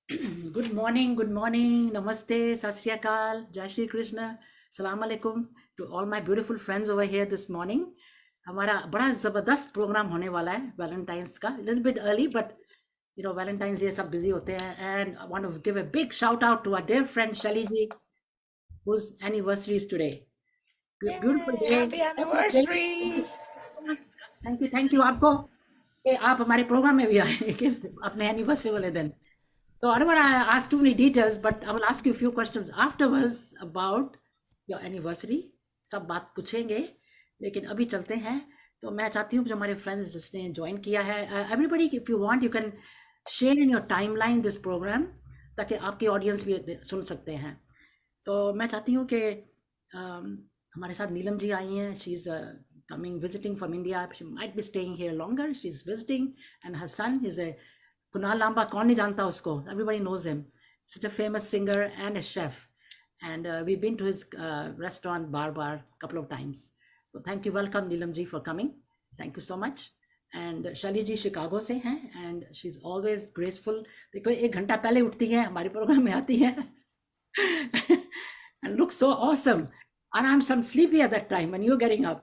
Good morning, namaste, sat sri akal, jai shri krishna, salam alaikum to all my beautiful friends over here this morning. हमारा बड़ा ज़बरदस्त programme होने वाला है Valentine's का, little bit early but Valentine's Day सब busy होते हैं, and I want to give a big shout out to our dear friend Shali ji whose anniversary is today. Beautiful Yay! day. Happy anniversary! Thank you आपको कि आप हमारे programme में भी आए कि अपने एनिवर्सरी वाले दिन. So I don't want to ask too many details, but I will ask you a few questions afterwards about your anniversary. सब बात पूछेंगे, लेकिन अभी चलते हैं. तो मैं चाहती हूँ कि जो हमारे फ्रेंड्स जिसने ज्वाइन किया है, everybody if you want you can share in your timeline this program ताकि आपकी ऑडियंस भी सुन सकते हैं. तो मैं चाहती हूँ कि हमारे साथ नीलम जी आई हैं. She is coming visiting from India. She might be staying here longer. She's visiting, and her son is a Kunal Lamba. कौन नहीं जानता उसको? Everybody knows him. Such a famous singer and a chef. And we've been to his restaurant Bar couple of times. So thank you, welcome Neelam ji for coming. Thank you so much. And Shali ji Chicago से हैं and she's always graceful. देखो एक घंटा पहले उठती हैं, हमारे programme में आती हैं and looks so awesome. And I'm some sleepy at that time when you're getting up.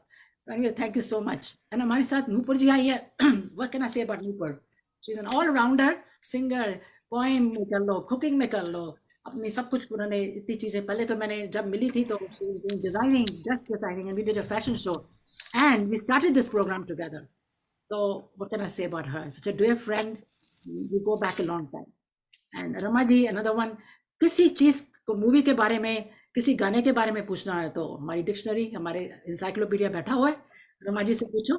Anyway, thank you so much. And हमारे साथ नूपुर जी आई है. What can I say about Nupur? She's an all-rounder singer. Poem में कर लो, cooking में कर लो, अपनी सब कुछ उन्होंने इतनी चीज़ें. पहले तो मैंने जब मिली थी तो she was doing designing, dress designing, and we did a fashion show. And we started this program together. So what can I say about her? Such a dear friend. We go back a long time. And Rama ji another one. किसी चीज़ को movie के बारे में, किसी गाने के बारे में पूछना है तो हमारी डिक्शनरी, हमारे इंसाइक्लोपीडिया बैठा हुआ है. रमा जी से पूछो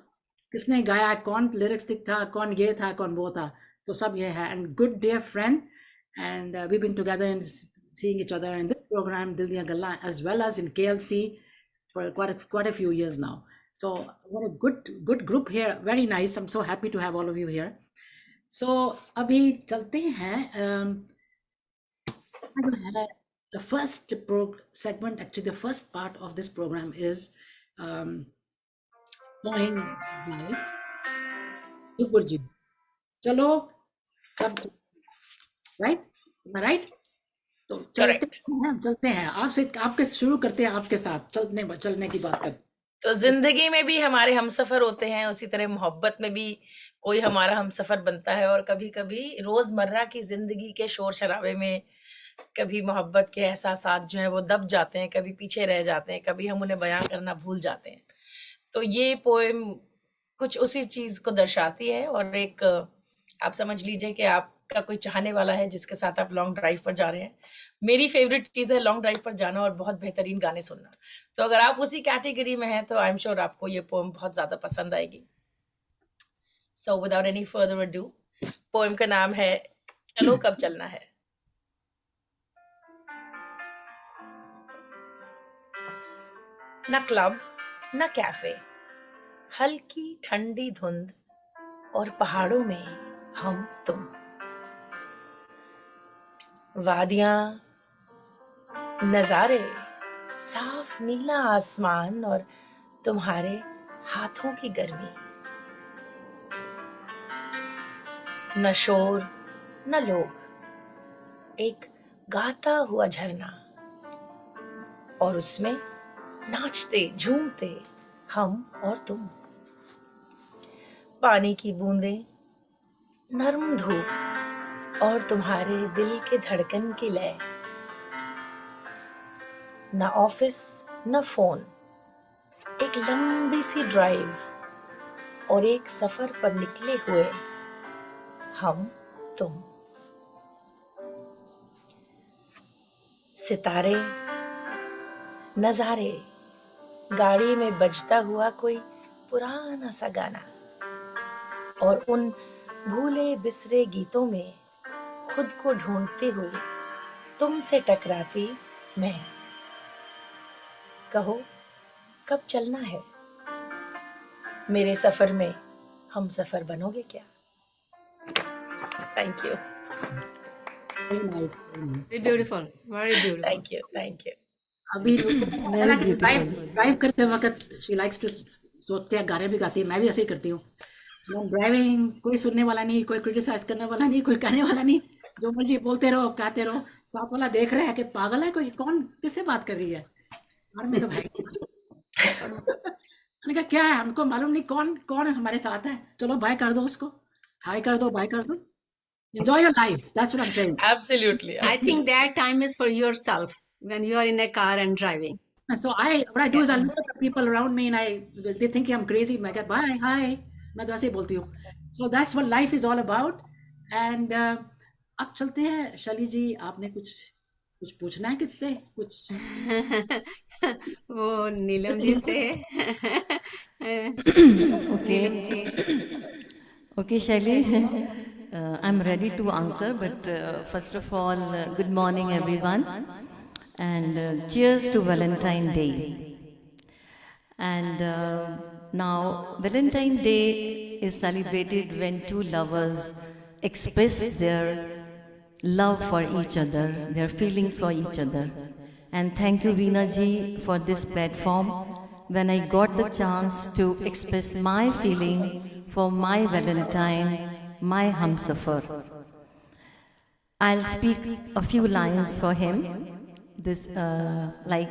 किसने गाया, कौन लिरिक्स था, कौन ये था, कौन वो था. तो सब ये है. And good dear friend, and we been together in seeing each other in this program Dil Diyan Gallan as well as in KLC for quite a few years now. So what a good group here. Very nice. I'm so happy to have all of you here. So अभी चलते हैं. The first segment, actually the first part of this program is poem by Nupur ji. चलो तब right right. तो Correct. चलते हैं आपसे, आपके शुरू करते हैं आपके साथ चलने की बात करते. तो जिंदगी में भी हमारे हमसफर होते हैं, उसी तरह मोहब्बत में भी कोई हमारा हमसफर बनता है. और कभी-कभी रोजमर्रा की जिंदगी के शोर शराबे में कभी मोहब्बत के एहसासात जो हैं वो दब जाते हैं, कभी पीछे रह जाते हैं, कभी हम उन्हें बयां करना भूल जाते हैं. तो ये पोएम कुछ उसी चीज को दर्शाती है. और एक आप समझ लीजिए कि आपका कोई चाहने वाला है जिसके साथ आप लॉन्ग ड्राइव पर जा रहे हैं. मेरी फेवरेट चीज है लॉन्ग ड्राइव पर जाना और बहुत बेहतरीन गाने सुनना. तो अगर आप उसी कैटेगरी में हैं तो आई एम श्योर आपको ये पोएम बहुत ज्यादा पसंद आएगी. So without any further ado, poem का नाम है चलो कब चलना है. न क्लब न कैफे, हल्की ठंडी धुंध और पहाड़ों में हम तुम, वादियां, नजारे, साफ नीला आसमान और तुम्हारे हाथों की गर्मी. न शोर न लोग, एक गाता हुआ झरना और उसमें नाचते झूमते हम और तुम. पानी की बूंदें, नर्म धूप और तुम्हारे दिल के धड़कन की लय. न ऑफिस न फोन, एक लंबी सी ड्राइव और एक सफर पर निकले हुए हम तुम. सितारे, नजारे, गाड़ी में बजता हुआ कोई पुराना सा गाना और उन भूले बिसरे गीतों में खुद को ढूंढते हुए तुमसे टकराती मैं. कहो कब चलना है, मेरे सफर में हम सफर बनोगे क्या. Thank you. Very nice. Very beautiful. Very beautiful. Thank you. Thank you. अभी Very beautiful. ड्राइव करते वक्त शी लाइक्स टू सोचते हैं, गाने भी गाती है. मैं भी ऐसे ही करती हूँ. ड्राइविंग कोई सुनने वाला नहीं, कोई क्रिटिसाइज करने वाला नहीं, कोई कहने वाला नहीं. जो मर्जी बोलते रहो, कहते रहो, साथ वाला देख रहे हैं कि पागल है कोई, कौन किससे बात कर रही है। और मैं तो भाई मैंने कहा क्या है, हमको मालूम नहीं कौन कौन हमारे साथ है, चलो बाय कर दो उसको, हाय कर दो, बाय कर दो, enjoy your life, that's what I'm saying. Absolutely, I think absolutely. that time is for yourself when you are in a car and driving. And so what I do is I look at the people around me and they think I'm crazy. मैं कहता bye, hi, मैं तो ऐसे ही बोलती हूँ. So that's what life is all about. And अब चलते हैं शैली जी, आपने कुछ कुछ पूछना है किससे कुछ? वो नीलम जी से Neelam ji Okay, Shaili, I'm ready to answer, but first of all, good morning, everyone, and cheers to Valentine Day. And now, Valentine Day is celebrated when two lovers express their love for each other, their feelings for each other. And thank you, Veena ji, for this platform. When I got the chance to express my feeling for my Valentine, my Humsafar, I'll speak a few lines for him. This, like,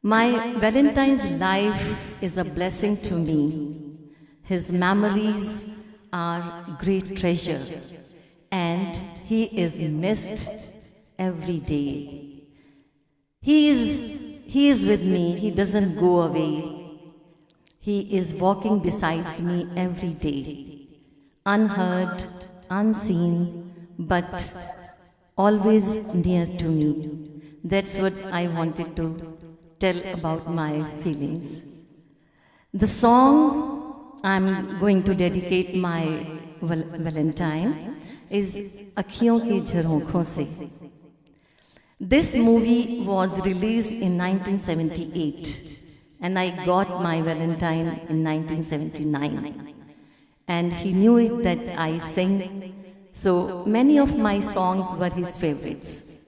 my Valentine's life is a blessing to me. His memories are great treasure, and he is missed every day. He is with me, he doesn't go away. He is walking beside me every day, unheard, unseen, but always near to me. That's what I wanted to tell about my feelings. The song I'm going to dedicate my Valentine is Akhiyon Ki Jharonkhon Se. This movie was released in 1978 and I got my Valentine in 1979. And he knew it that I sang, so many of my songs were his favorites.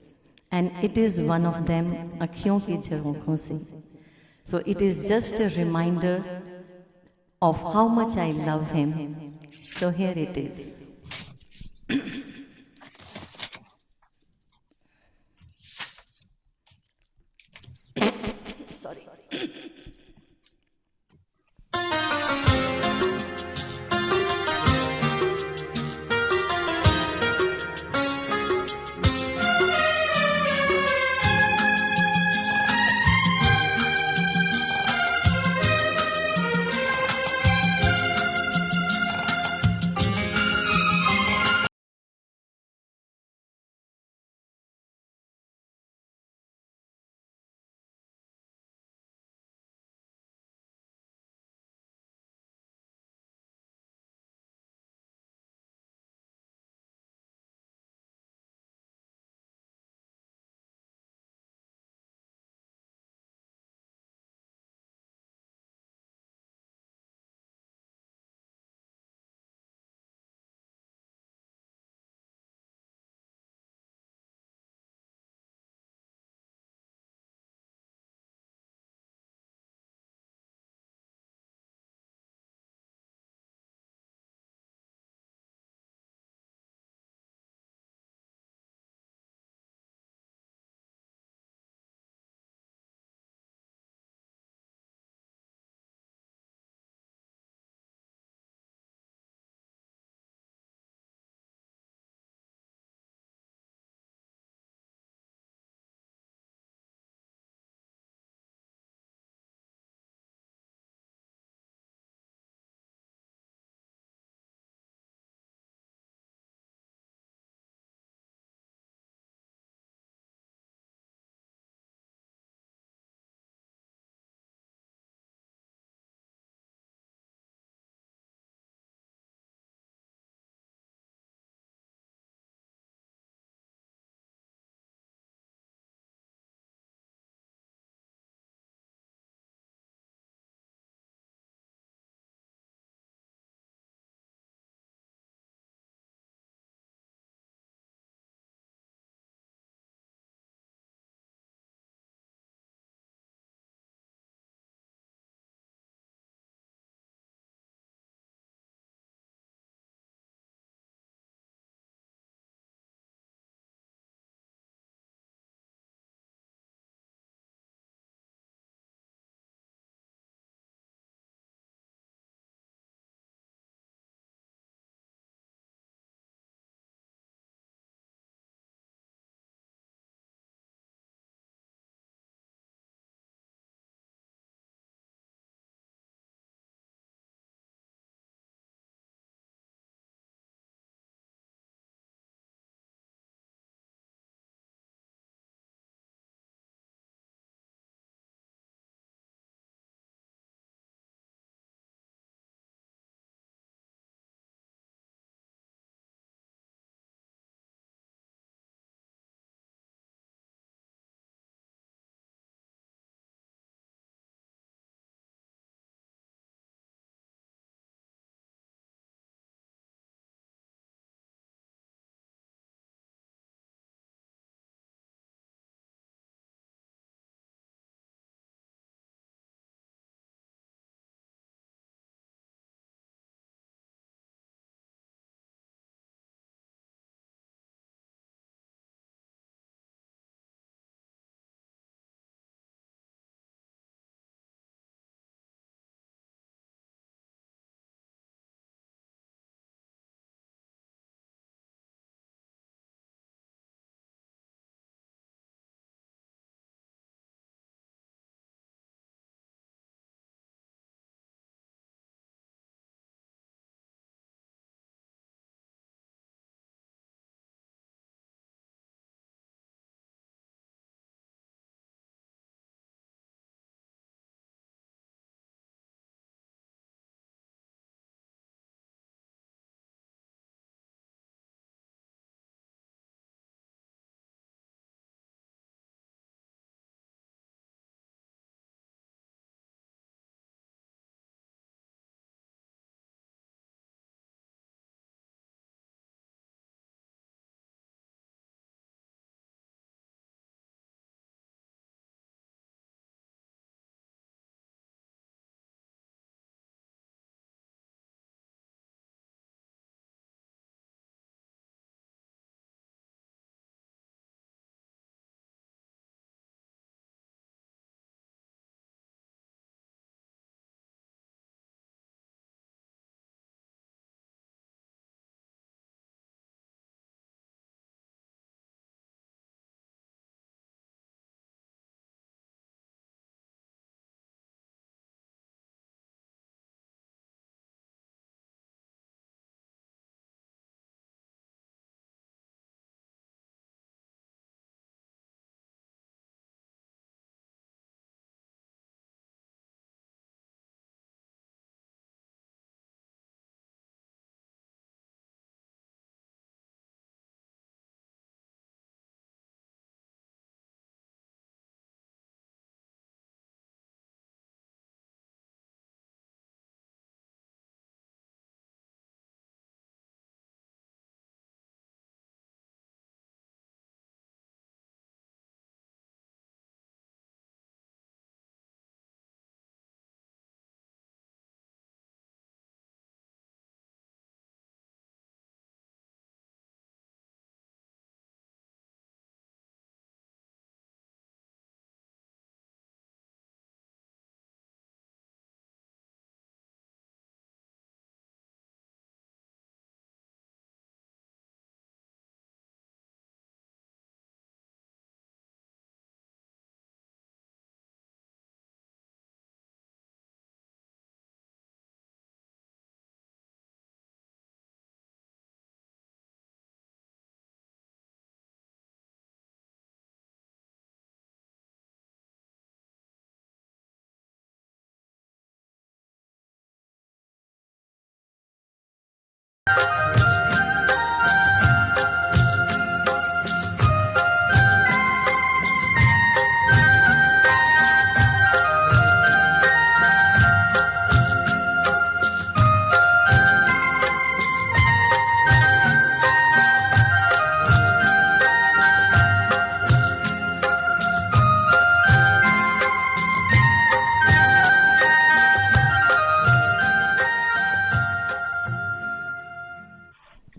And it is one of them, Akhiyon Ki Jharonkhon Se. So it is just a reminder of how much I love him. So here it is.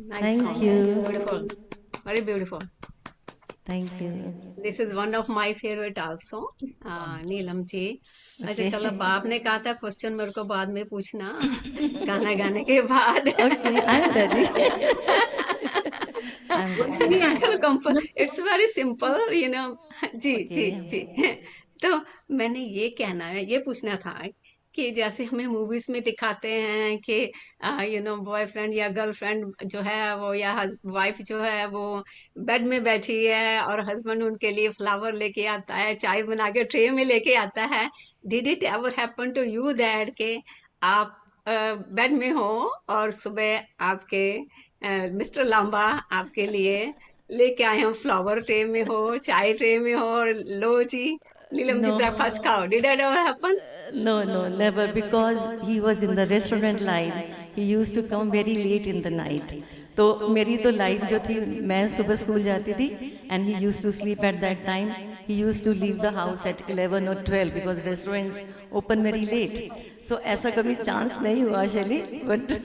Nice Thank song. you. Beautiful. Very beautiful. Thank you. This is one of my favorite also. Neelam ji. अच्छा Okay. चलो, आपने कहा था question मेरे को बाद में पूछना गाना गाने के बाद। Okay, I'm ready. I'm ready. चलो कंफर्ट, इट्स वेरी सिंपल, जी जी Okay. जी। तो मैंने ये कहना है, ये पूछना था कि जैसे हमें मूवीज में दिखाते हैं कि बॉयफ्रेंड या गर्लफ्रेंड जो है वो, या वाइफ जो है वो बेड में बैठी है और हस्बैंड उनके लिए फ्लावर लेके आता है, चाय बना के ट्रे में लेके आता है। Did it ever happen to you that के आप बेड में हो और सुबह आपके मिस्टर लांबा आपके लिए लेके आए हो, फ्लावर ट्रे में हो, चाय ट्रे में हो, और लो जी नीलम जी No. ब्रेकफास्ट खाओ? Did it ever happen? No, no, never, because he was in the restaurant line. He used to come very late in the night. तो मेरी तो लाइफ जो थी, मैं सुबह स्कूल जाती थी and he used to sleep at that time. He used to leave the house at 11 or 12 because restaurants open very late. So ऐसा कभी चांस नहीं हुआ शैली, but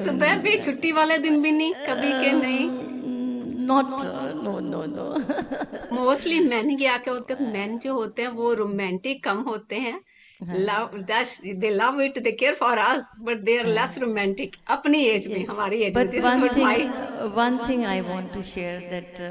सुबह भी छुट्टी वाले दिन भी नहीं कभी के नहीं? not, no, no, no. Mostly man क्या होते हैं, मैन जो होते हैं वो रोमांटिक कम होते हैं, love they love it, they care for us, but they are less romantic अपनी एज में, हमारी एज में। But this is what my one thing I want to share that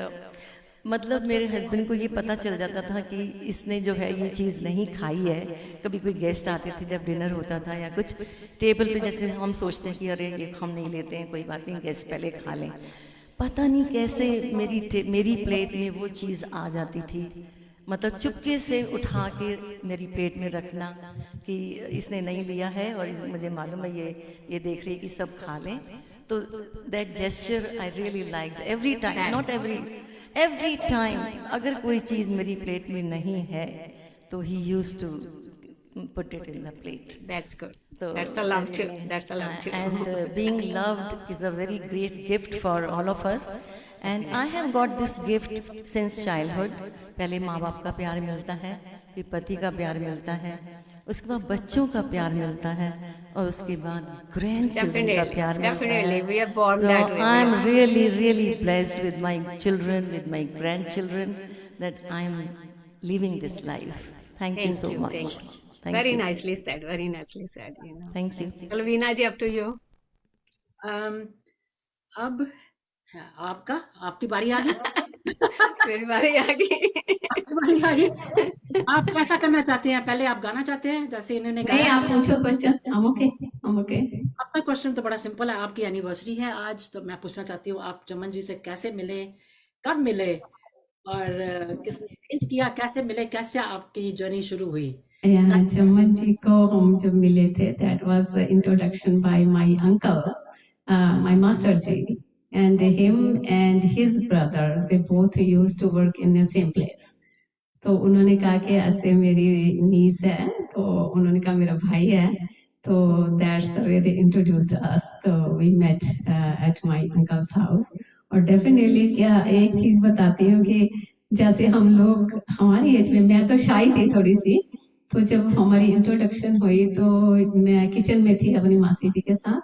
मतलब मेरे हस्बैंड को ये पता चल जाता था कि इसने जो है ये चीज़ नहीं खाई है। कभी कोई गेस्ट आते थे जब डिनर होता था या कुछ टेबल पे, जैसे हम सोचते हैं कि अरे ये हम नहीं लेते हैं, कोई बात नहीं, गेस्ट पहले खा लें। पता नहीं कैसे मेरी प्लेट में वो चीज़ आ जाती थी, मतलब चुपके से उठा के मेरी प्लेट में रखना कि इसने नहीं लिया है और मुझे मालूम है ये देख रही है कि सब खा लें। तो that gesture I really liked every time, not every time. अगर कोई चीज़ मेरी प्लेट में नहीं है तो he used to put it in the plate. That's good, So, that's a love too, really, that's a love too. and being loved is a very great gift for all of us. And I have got this gift since childhood. पहले माँ बाप का प्यार मिलता है, फिर पति का प्यार मिलता है, उसके बाद बच्चों का प्यार मिलता है, और उसके बाद ग्रैंड चिल्ड्रन का प्यार मिलता Definitely, है। we are born So that way. I am really blessed with my children, with my grandchildren, that I am living this life. Thank you so much. Thank you. Thank Very you. nicely said, very nicely said, Thank you. चलो वीना जी, up to you. अब आपकी बारी आ गई। मेरी बारी आ गई। आपकी बारी आ गई। आप कैसा करना चाहते हैं? पहले आप गाना चाहते हैं जैसे इन्होंने नहीं, गाया? आप पूछो क्वेश्चन। I'm okay. आपका क्वेश्चन तो बड़ा सिंपल है। आपकी एनिवर्सरी है आज, तो मैं पूछना चाहती हूँ आप चमन जी से कैसे मिले, कब मिले, और किसने अरेंज किया, कैसे मिले, कैसे आपकी जर्नी शुरू हुई? चमन जी को हम जब मिले थे, that was introduction by my uncle, my master ji, and him and his brother, they both used to work in the same place. तो उन्होंने कहा कि ऐसे मेरी नीस है, तो उन्होंने कहा मेरा भाई है, तो that's the way they introduced us. तो we met at my uncle's house. और definitely क्या एक चीज बताती हूँ कि जैसे हम लोग हमारी एज में, मैं तो शाई थी थोड़ी सी, तो जब हमारी इंट्रोडक्शन हुई तो मैं किचन में थी अपनी मासी जी के साथ,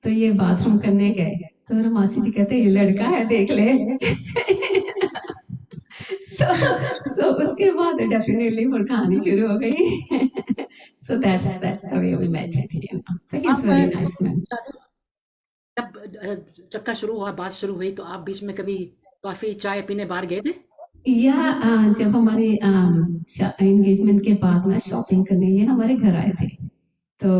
तो ये बाथरूम करने गए, तो मेरे मासी जी कहते ये लड़का है, देख ले। so उसके बाद डेफिनेटली फिर कहानी शुरू हो गई। so that's the way we met it, so he's very nice man. जब चक्का शुरू हुआ, बात शुरू हुई, तो आप बीच में कभी कॉफी चाय पीने बाहर गए थे? या जब हमारे एंगेजमेंट के बाद ना शॉपिंग करने ये हमारे घर आए थे, तो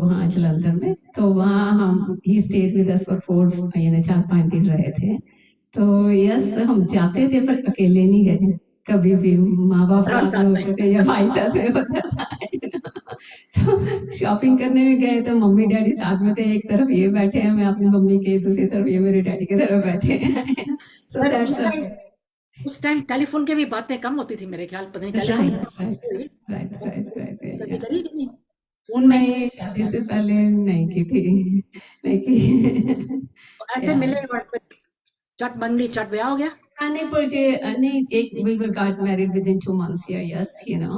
वहाँ जलंधर में, तो वहाँ हम ही स्टेज विद अस फॉर 4-5 दिन रहे थे। तो यस, हम जाते थे पर अकेले नहीं गए, कभी भी माँ बाप और साथ में होते थे या भाई साथ में होता था तो शॉपिंग करने में गए तो मम्मी डैडी साथ में थे, एक तरफ ये बैठे हैं, मैं अपनी मम्मी के, दूसरी तरफ ये मेरे डैडी की तरफ बैठे हैं सो पर दैट्स उस टाइम टेलीफोन की भी बातें कम होती थी मेरे ख्याल, पता नहीं टेलीफोन कभी करी कि नहीं फोन में नहीं, शादी से पहले नहीं की थी, नहीं की ऐसे मिले और फिर चट बंदी चट ब्याह हो गया। आने पर जे नहीं, एक we were got married within 2 months here, yes, you know,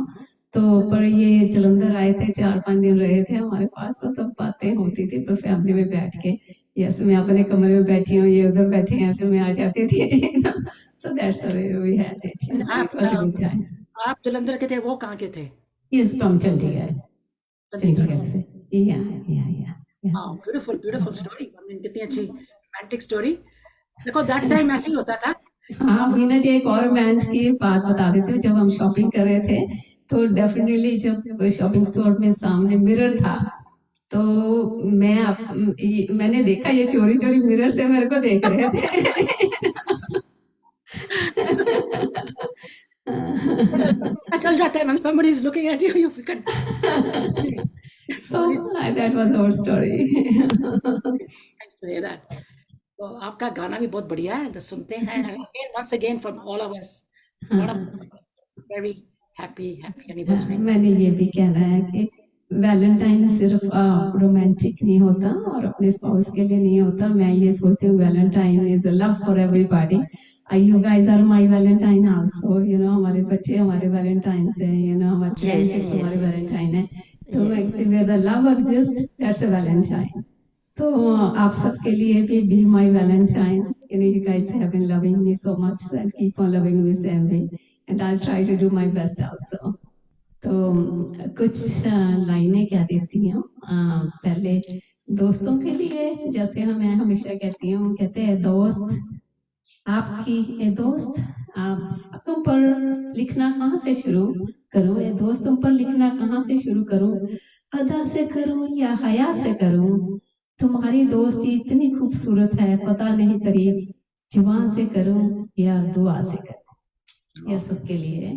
तो पर ये जलंधर आए थे, 4-5 दिन रहे थे हमारे पास, तो तब बातें होती थी पर फैमिली में बैठ के, यस, मैं अपने कमरे में बैठी हूँ, ये उधर बैठे हैं, फिर मैं आ जाती थी so that's the way we had it, you know, it was a good time. आप जलंधर के थे, वो कहाँ के थे? He is from Chandigarh, Chandigarh से, yeah. ब्यूटीफुल स्टोरी, कितनी अच्छी रोमांटिक स्टोरी। देखो दैट टाइम ऐसे ही होता था। हाँ, मीना जी, एक और रोमांस की बात बता देती हूँ, जब हम शॉपिंग कर रहे थे तो डेफिनेटली जब शॉपिंग स्टोर में सामने मिरर था तो मैंने देखा ये चोरी चोरी मिरर से मेरे को देख रहे थे चल जाता है when somebody is looking at you, you can so that was our story. say that. तो आपका गाना भी बहुत बढ़िया है, तो सुनते हैं again once again from all of us. What a very happy anniversary. मैंने ये भी कहना है कि वैलेंटाइन सिर्फ रोमांटिक नहीं होता और अपने स्पाउस के लिए नहीं होता, मैं ये सोचती हूँ Valentine is a love for everybody, you guys are my Valentine also, you know, हमारे बच्चे हमारे वैलेंटाइन हैं, यू नो, हमारे पेरेंट्स हमारे वैलेंटाइन है, तो where the love exist that's a Valentine, तो आप सबके लिए भी be my Valentine, you know, you guys have been loving me so much and keep on loving me same way and I try to do my best also. तो कुछ लाइनें क्या देती हूँ, पहले दोस्तों के लिए, जैसे मैं हमेशा कहती हूँ, कहते हैं दोस्त आपकी, ए दोस्त आप तुम पर लिखना कहाँ से शुरू करूँ, ए दोस्त तुम पर लिखना कहाँ से शुरू करूँ, अदा से करूँ या हया से करूँ, तुम्हारी दोस्ती इतनी खूबसूरत है, पता नहीं तारीफ जुबान से करूँ या दुआ से करूँ, ये सबके लिए।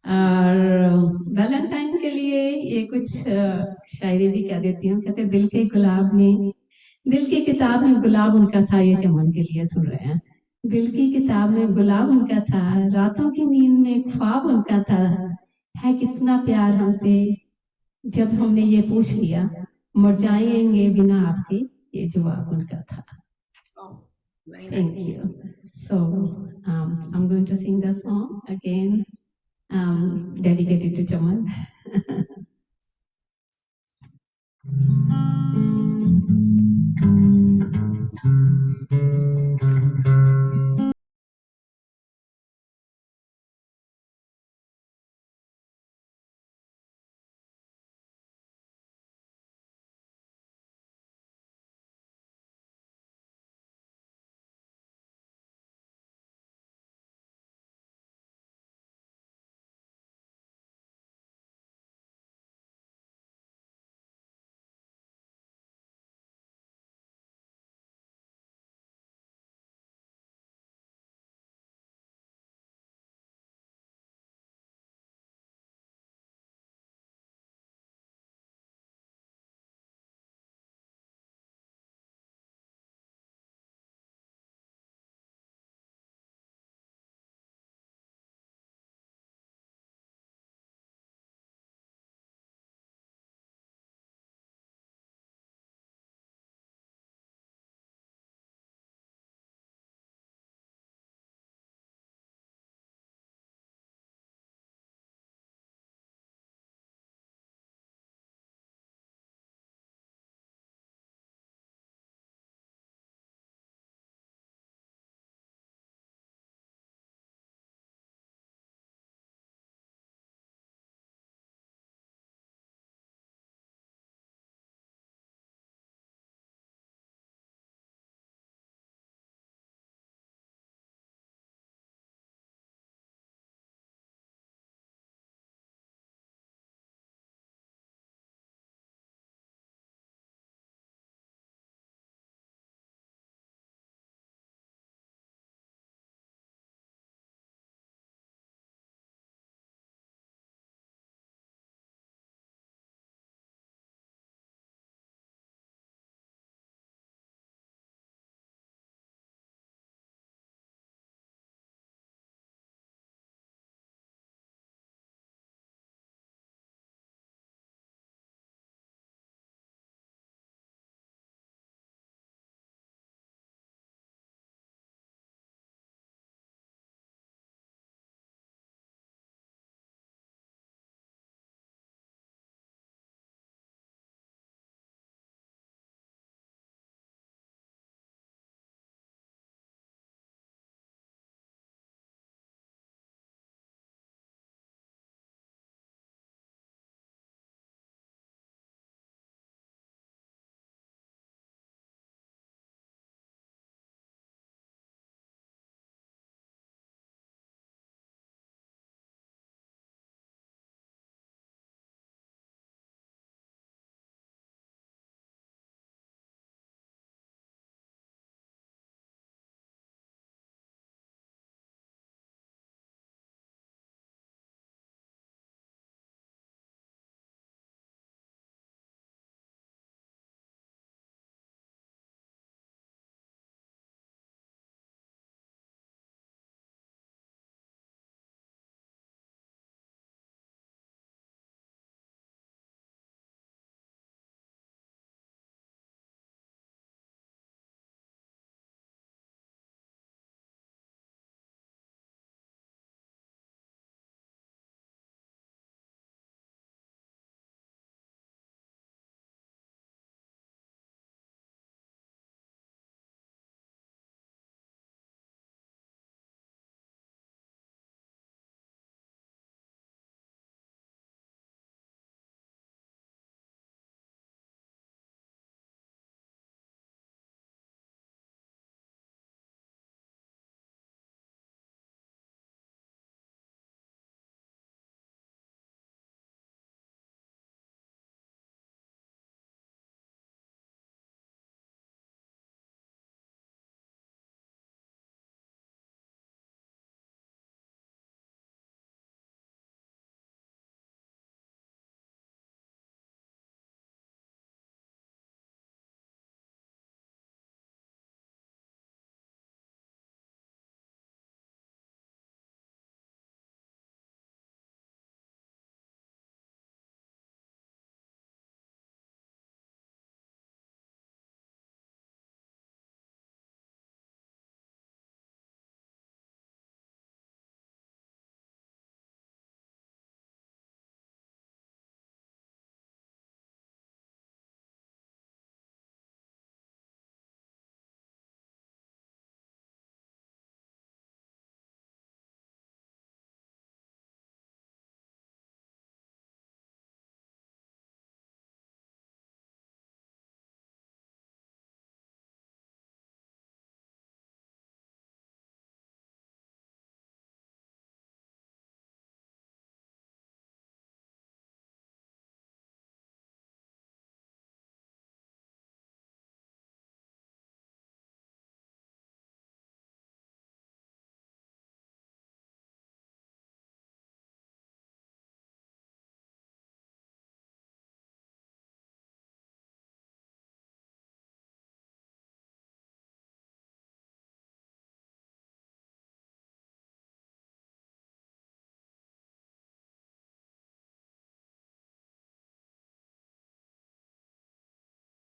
और वैलेंटाइन के लिए ये कुछ शायरी भी कह देती हूँ, कहते दिल के गुलाब में, दिल की किताब में गुलाब उनका था, ये चमन के लिए सुन रहे हैं, दिल की किताब में गुलाब उनका था, रातों की नींद में ख्वाब उनका था, है कितना प्यार हमसे, जब हमने ये पूछ लिया मर जाएंगे बिना आपके, ये जवाब उनका था। Thank you. So I'm going to sing the song again, dedicated to Chaman.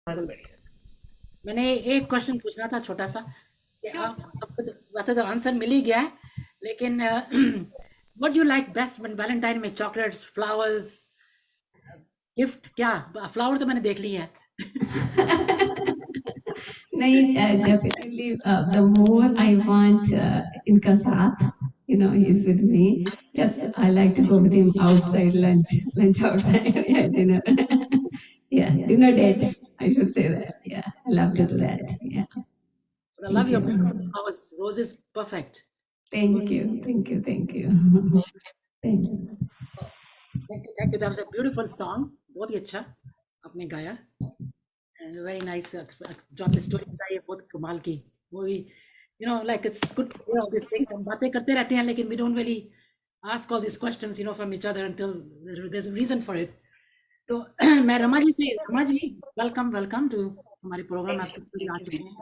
बहुत बढ़िया। मैंने एक क्वेश्चन पूछना था छोटा सा कि आपको वैसे तो आंसर मिल ही गया है, लेकिन what you like best when Valentine में? Chocolates, flowers, gift? क्या फ्लावर तो मैंने देख ली है। नहीं, definitely the more I want इनका साथ, you know, he's with me. Yes, I like to go with him outside lunch outside, yeah, dinner. Yeah, dinner date, I should say that. Yeah, I love to do that. Yeah, I love your you. flowers. Roses, perfect. Thank you. Thank you. Thanks. Thank you. That was a beautiful song. बहुत ही अच्छा आपने गाया. And very nice. जो आपने story बताई है बहुत कमाल की. वो भी, you know, like it's good to hear all these things. हम बातें करते रहते हैं, लेकिन we don't really ask all these questions, you know, from each other until there's a reason for it. तो मैं रमा जी, वेलकम टू हमारे प्रोग्राम. आपके पूरी आ चुके हैं.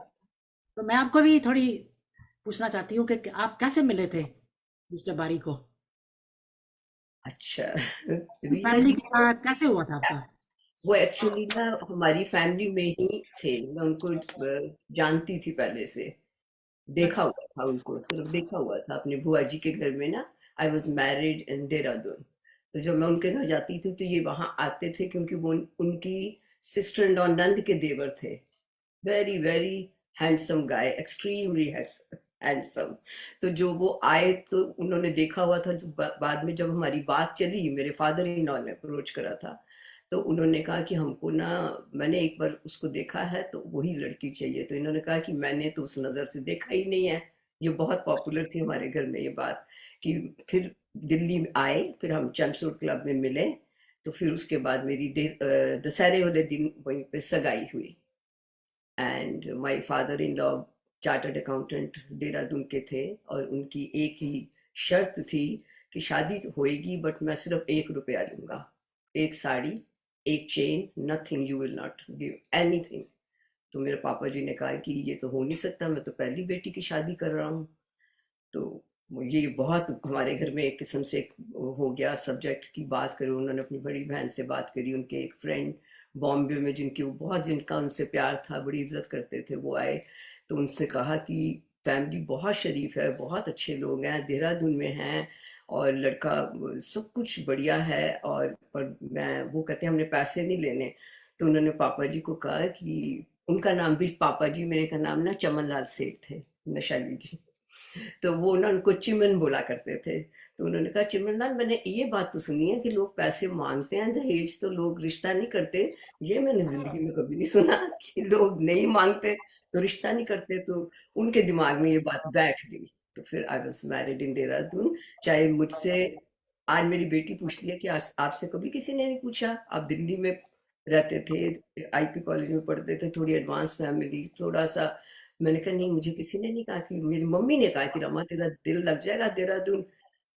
तो मैं आपको भी थोड़ी पूछना चाहती हूँ कि आप कैसे मिले थे मिस्टर बारी को? अच्छा, फैमिली के साथ कैसे हुआ था आपका? वो एक्चुअली ना हमारी फैमिली में ही थे. मैं उनको जानती थी पहले से, देखा हुआ था उनको, सिर्फ देखा हुआ था अपने बुआ जी के घर में ना. I was married in Dehradun. तो जब मैं उनके घर जाती थी तो ये वहाँ आते थे, क्योंकि वो उनकी सिस्टर इन लॉ नंद के देवर थे. Very very handsome guy, extremely handsome. तो जो वो आए तो उन्होंने देखा हुआ था. जो बाद में जब हमारी बात चली, मेरे फादर इन लॉ ने अप्रोच करा था, तो उन्होंने कहा कि हमको ना, मैंने एक बार उसको देखा है तो वही लड़की चाहिए. तो इन्होंने कहा कि मैंने तो उस नज़र से देखा ही नहीं है. ये बहुत पॉपुलर थी हमारे घर में ये बात. कि फिर दिल्ली में आए, फिर हम चमसूर क्लब में मिले. तो फिर उसके बाद मेरी दशहरे वाले दिन वहीं पे सगाई हुई. And my father in law chartered accountant Dehradun के थे, और उनकी एक ही शर्त थी कि शादी होएगी बट मैं सिर्फ 1 रुपया लूँगा, 1 sari, 1 chain, nothing, you will not give anything. तो मेरे पापा जी ने कहा कि ये तो हो नहीं सकता, मैं तो पहली बेटी की शादी कर रहा हूँ. तो ये बहुत हमारे घर में एक किस्म से हो गया सब्जेक्ट की बात करी. उन्होंने अपनी बड़ी बहन से बात करी, उनके एक फ्रेंड बॉम्बे में जिनका उनसे प्यार था, बड़ी इज्जत करते थे, वो आए. तो उनसे कहा कि फैमिली बहुत शरीफ है, बहुत अच्छे लोग हैं, देहरादून में हैं, और लड़का सब कुछ बढ़िया है. और पर मैं, वो कहते हैं हमने पैसे नहीं लेने. तो उन्होंने पापा जी को कहा कि उनका नाम भी, पापा जी मेरे का नाम ना चमन लाल सेठ थे, नशाली जी. तो वो ना उनको चिमन बोला करते थे. तो उन्होंने कहा चिमन लाल, मैंने ये बात तो सुनी है कि लोग पैसे मांगते हैं दहेज तो लोग रिश्ता नहीं करते. ये मैंने जिंदगी में कभी नहीं सुना कि लोग नहीं मांगते तो रिश्ता नहीं करते. तो उनके दिमाग में ये बात बैठ गई. तो फिर I was married in Dehradun. चाहे मुझसे आज मेरी बेटी पूछती है कि आपसे कभी किसी ने नहीं पूछा, आप दिल्ली में रहते थे, आईपी कॉलेज में पढ़ते थे, थोड़ी एडवांस फैमिली, थोड़ा सा. मैंने कहा नहीं, मुझे किसी ने नहीं कहा. कि मेरी मम्मी ने कहा कि रमा तेरा दिल लग जाएगा देहरादून.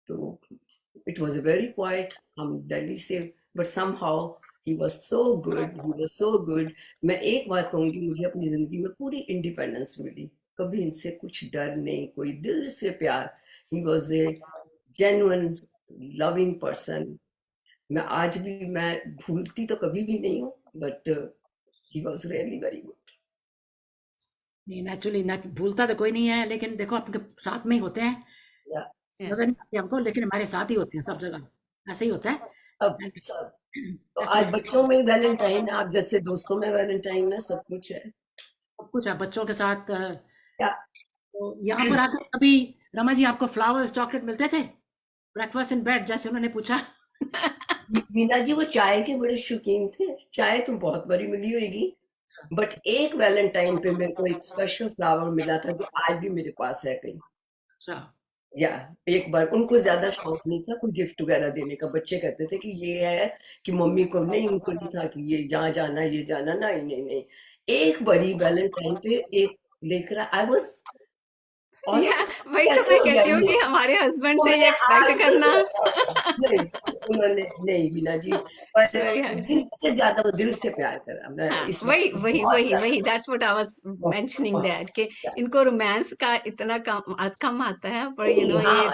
तो इट वॉज वेरी क्वाइट. हम दिल्ली से, but somehow he was so good. मैं एक बात कहूंगी, मुझे अपनी जिंदगी में पूरी इंडिपेंडेंस मिली, कभी इनसे कुछ डर नहीं, कोई दिल से प्यार. He was a genuine loving person. मैं आज भी, मैं भूलती तो कभी भी नहीं हूँ, but he was really very good. नहीं, नेचुरली भूलता तो कोई नहीं है, लेकिन देखो आपके साथ में ही होते हैं. नजर नहीं आते हमको, लेकिन हमारे साथ ही होते हैं सब जगह. ऐसे ही होता है. अब तो आज बच्चों में वैलेंटाइन, आप जैसे दोस्तों में वैलेंटाइन है, सब कुछ है. सब कुछ है बच्चों के साथ. या तो यहाँ पर आकर कभी रमा जी आपको फ्लावर्स, चॉकलेट मिलते थे? ब्रेकफास्ट इन बेड जैसे उन्होंने पूछा. मीना जी वो चाय के बड़े शौकीन थे. चाय तो बहुत बड़ी मिली होगी, बट एक वैलेंटाइन पे मेरे को एक स्पेशल फ्लावर मिला था, जो आज भी मेरे पास है कहीं. अच्छा. या एक बार, उनको ज्यादा शौक नहीं था कोई गिफ्ट वगैरह देने का. बच्चे कहते थे कि ये है कि मम्मी को नहीं, उनको नहीं था कि ये यहाँ जाना ये जाना. नहीं. एक बड़ी वैलेंटाइन पे एक लेकर आई वॉज, वही तो मैं कहती हूँ कि हमारे हस्बैंड से ये एक्सपेक्ट करना. उन्होंने नहीं बीना जी, दिल से ज्यादा वो दिल से प्यार करा. मैं इस वही that's what I was mentioning, that कि इनको रोमांस का इतना कम आता है, पर यू नो ये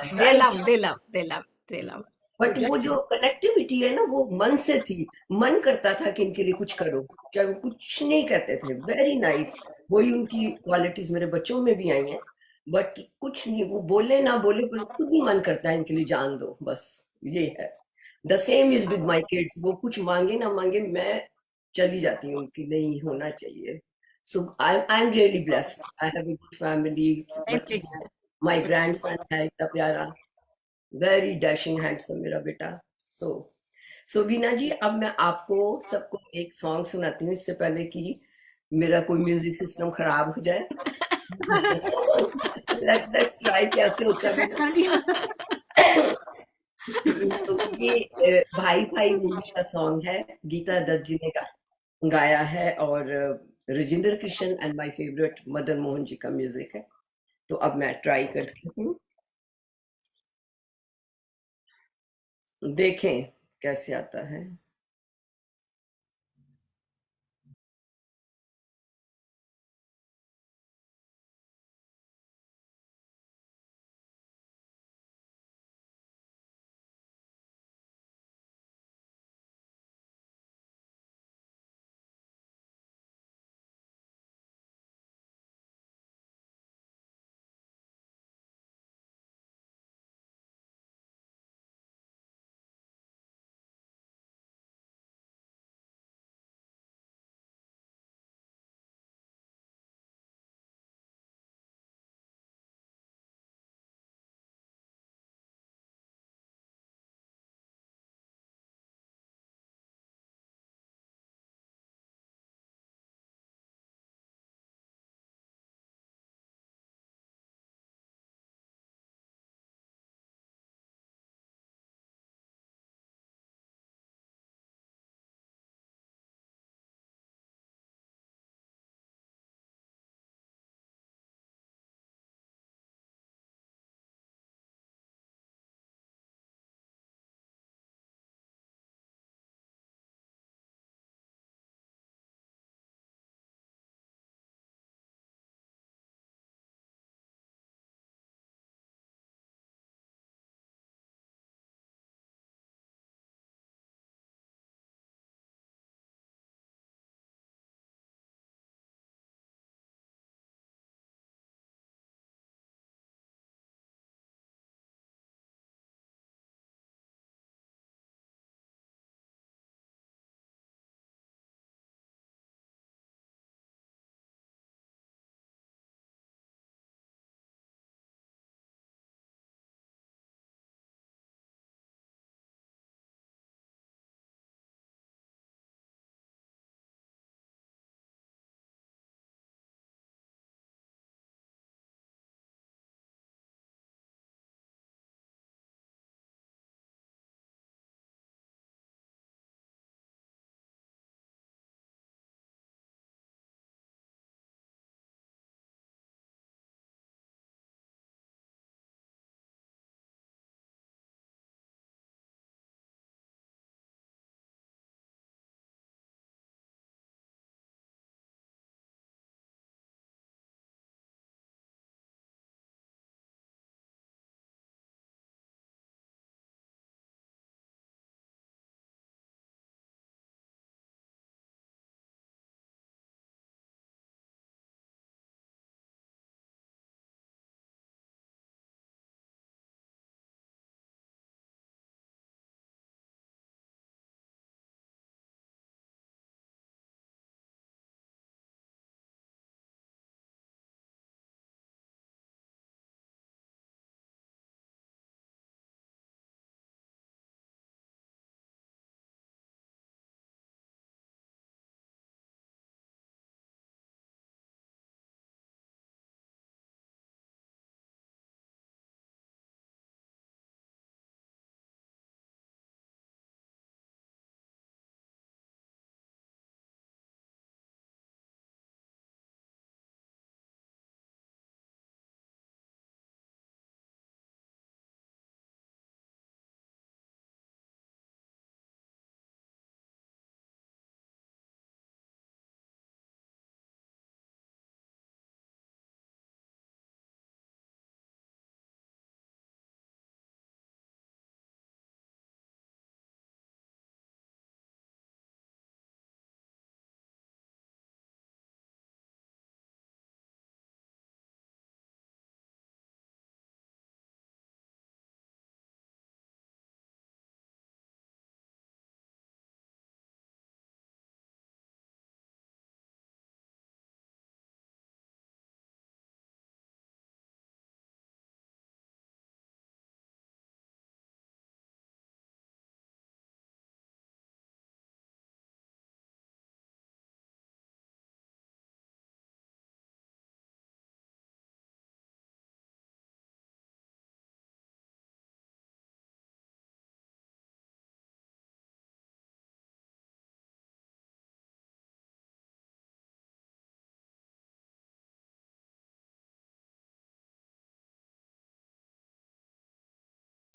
दे लव. बट वो जो कनेक्टिविटी है ना वो मन से थी, मन करता था कि इनके लिए कुछ करो, चाहे वो कुछ नहीं कहते थे, वेरी नाइस। वही उनकी क्वालिटीज मेरे बच्चों में भी आई हैं, बट कुछ नहीं, वो बोले ना बोले पर खुद ही मन करता है इनके लिए जान दो बस, ये है। The same is with my kids, वो कुछ मांगे ना मांगे मैं चली जाती हूँ उनकी, नहीं होना चाहिए। So I am really blessed, I have a good family, बच्चे हैं, माई ग्रैंड सन है इतना प्यारा, वेरी डैशिंग हैंडसम मेरा बेटा। सो सो बीना जी, अब मैं आपको सबको एक सॉन्ग सुनाती हूँ, इससे पहले कि मेरा कोई म्यूजिक सिस्टम खराब हो जाए। लेट्स ट्राई, कैसे होता है बीना? तो ये भाई भाई मूवी का सॉन्ग है, गीता दत्त जी ने गाया है, और Rajendra Krishna and my favourite Madan Mohan ji का म्यूजिक है। तो अब मैं ट्राई करती हूँ, देखें कैसे आता है।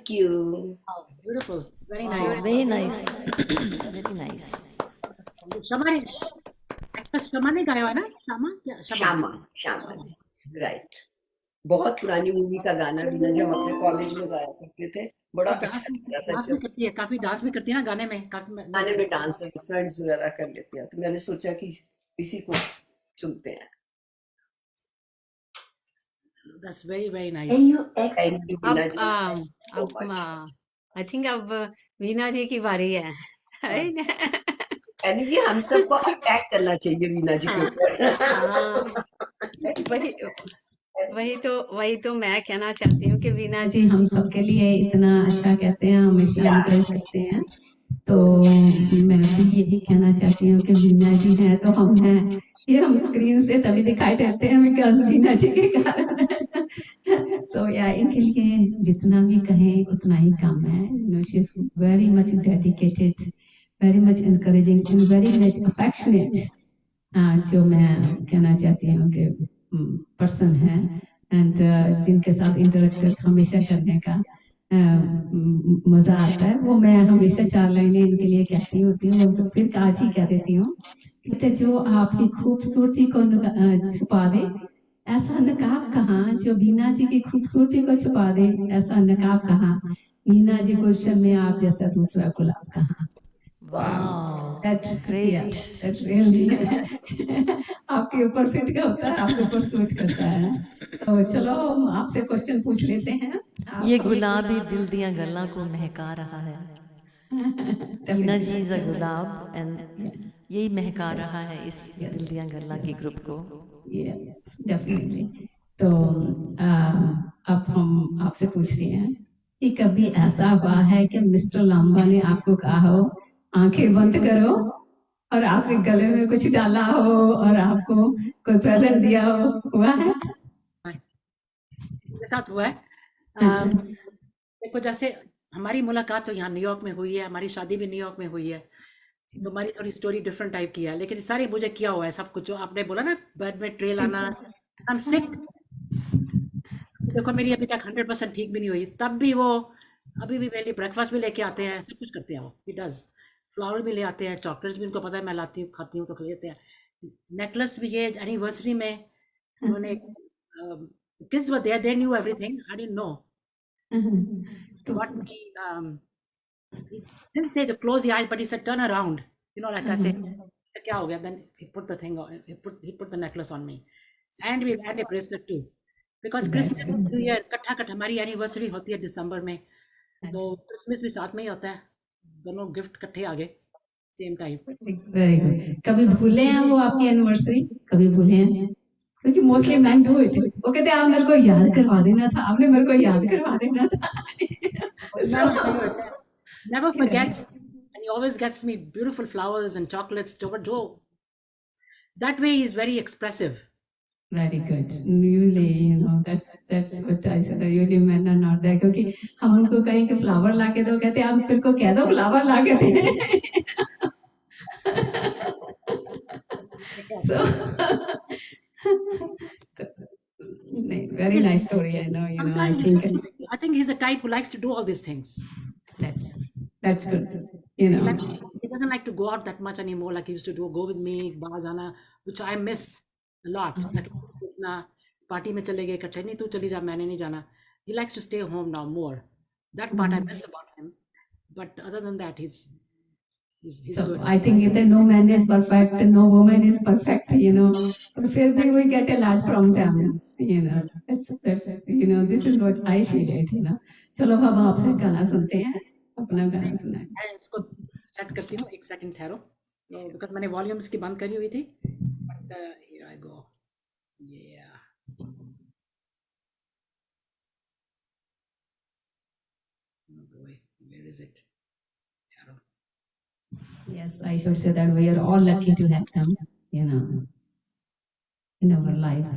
Thank you. Oh, beautiful. Very Wow, nice. very nice. Very nice. शमा ने एक्ट्रेस शमा ने गाया हुआ है ना? शमा क्या शमा? श्यामा श्यामा ने, राइट। बहुत पुरानी मूवी का गाना बीना, जो हम अपने कॉलेज में गाया करते थे, बड़ा और डांस अच्छा लगता था। डांस भी जब करती है, काफी डांस भी करती है ना गाने में, काफी गाने में डांस फ्रेंड्स वगैरह कर लेते हैं, तो मैंने सोचा कि इसी को चुनते हैं। That's very very nice. Thank you Bina अब जी, so अब much. आई थिंक अब वीना जी की बारी है हाँ। ना? यानी कि हम सबको अटैक करना चाहिए बीना जी के हाँ, ऊपर। वही तो मैं कहना चाहती हूँ कि वीना जी हम सबके लिए इतना अच्छा कहते हैं, हमेशा इनकरेज करते हैं। तो मैं भी यही कहना चाहती हूँ कि वीना जी हैं तो हम हैं, ये हम स्क्रीन से तभी दिखाई देते हैं बिकॉज वीना जी के कारण। सो या इनके लिए जितना भी कहें उतना ही कम है। She is very much dedicated, very much encouraging and very much affectionate, जो मैं कहना चाहती हूँ कि पर्सन है एंड जिनके साथ इंटरेक्ट हमेशा करने का मजा आता है। वो मैं हमेशा 4 लाइनें इनके लिए कहती होती हूँ, वो फिर आज ही कह देती हूँ। कहते जो आपकी खूबसूरती को छुपा दे, ऐसा नकाब कहाँ जो वीना जी की खूबसूरती को छुपा दे, ऐसा नकाब कहाँ वीना जी गुलशन में आप जैसा दूसरा गुलाब कहाँ। Wow, That's great. that's really आपके ऊपर फिट का होता है, आपके ऊपर सूट करता है। तो चलो हम आपसे क्वेश्चन पूछ लेते हैं। ये गुलाबी दिल दिया गल्ला को महका रहा है। वीना जी इज अ गुलाब एंड यही महका रहा है इस दिल दिया गल्ला के ग्रुप को। डेफिनेटली। तो अब हम आपसे पूछते हैं कि कभी ऐसा हुआ है कि मिस्टर लांबा ने आपको कहा हो आंखें बंद करो और आपके गले में कुछ डाला हो और आपको कोई प्रेजेंट दिया हो, हुआ है? मेरे साथ हुआ है। देखो जैसे हमारी मुलाकात तो यहाँ न्यूयॉर्क में हुई है, हमारी शादी भी न्यूयॉर्क में हुई है, तो हमारी थोड़ी स्टोरी डिफरेंट टाइप की है, लेकिन सारी मुझे किया हुआ है सब कुछ जो आपने बोला ना, बेड में ट्रेल आना। I am sick. देखो मेरी अभी तक 100% ठीक भी नहीं हुई, तब भी वो अभी भी मेरे लिए ब्रेकफास्ट भी लेके आते हैं, सब कुछ करते हैं वो, ही डज। फ्लावर भी ले आते हैं, चॉकलेट्स भी उनको पता है मैं लाती हूँ, खाती हूँ तो लेते हैं। नेकलेस भी, ये एनिवर्सरी में उन्होंने kids were there, they knew everything, I didn't know what me he didn't say to close the eyes, but he said turn around, like I said क्या हो गया, then he put the thing on, he put the necklace on me, and we had a bracelet too, because Christmas new year इकट्ठा हमारी anniversary होती है दिसंबर में, तो Christmas भी साथ में ही होता है, दोनों गिफ्ट इकट्ठे आ गए सेम टाइम। Very good. कभी भूले हैं वो आपकी एनिवर्सरी? कभी भूले हैं? क्योंकि मोस्टली मैन डू इट, वो कहते हैं आप मेरे को याद करवा देना था, आपने मेरे को याद करवा देना था। Never forgets, and he always gets me beautiful flowers and chocolates. That way he is very expressive. Very good. Usually, that's what I said. Usually men are not there. क्योंकि हम उनको कहें कि फ्लावर ला के दो, कहते हैं आप मेरे को कह दो फ्लावर ला के दे। So, very nice story. I know. I think he's the type who likes to do all these things. That's good. He doesn't like to go out that much anymore like he used to do. Go with me, बाहर जाना, which I miss a lot. Like इतना party में चले गए इकट्ठे, नहीं तू चली जा, मैंने नहीं जाना. He likes to stay home now more. That part I miss about him. But other than that, he's So good. I think that no man is perfect, no woman is perfect, But फिर भी we get a lot from them, That's this is what I feel it, चलो अब हम आपसे गाना सुनते हैं, अपना गाना सुनाएं। मैं इसको सेट करती हूँ, एक सेकंड ठहरो, तो बिकॉज मैंने वॉल्यूम इसकी बंद करी हुई थी, but here I go, where is it? Yes, I should say that we are all lucky to have them, in our life.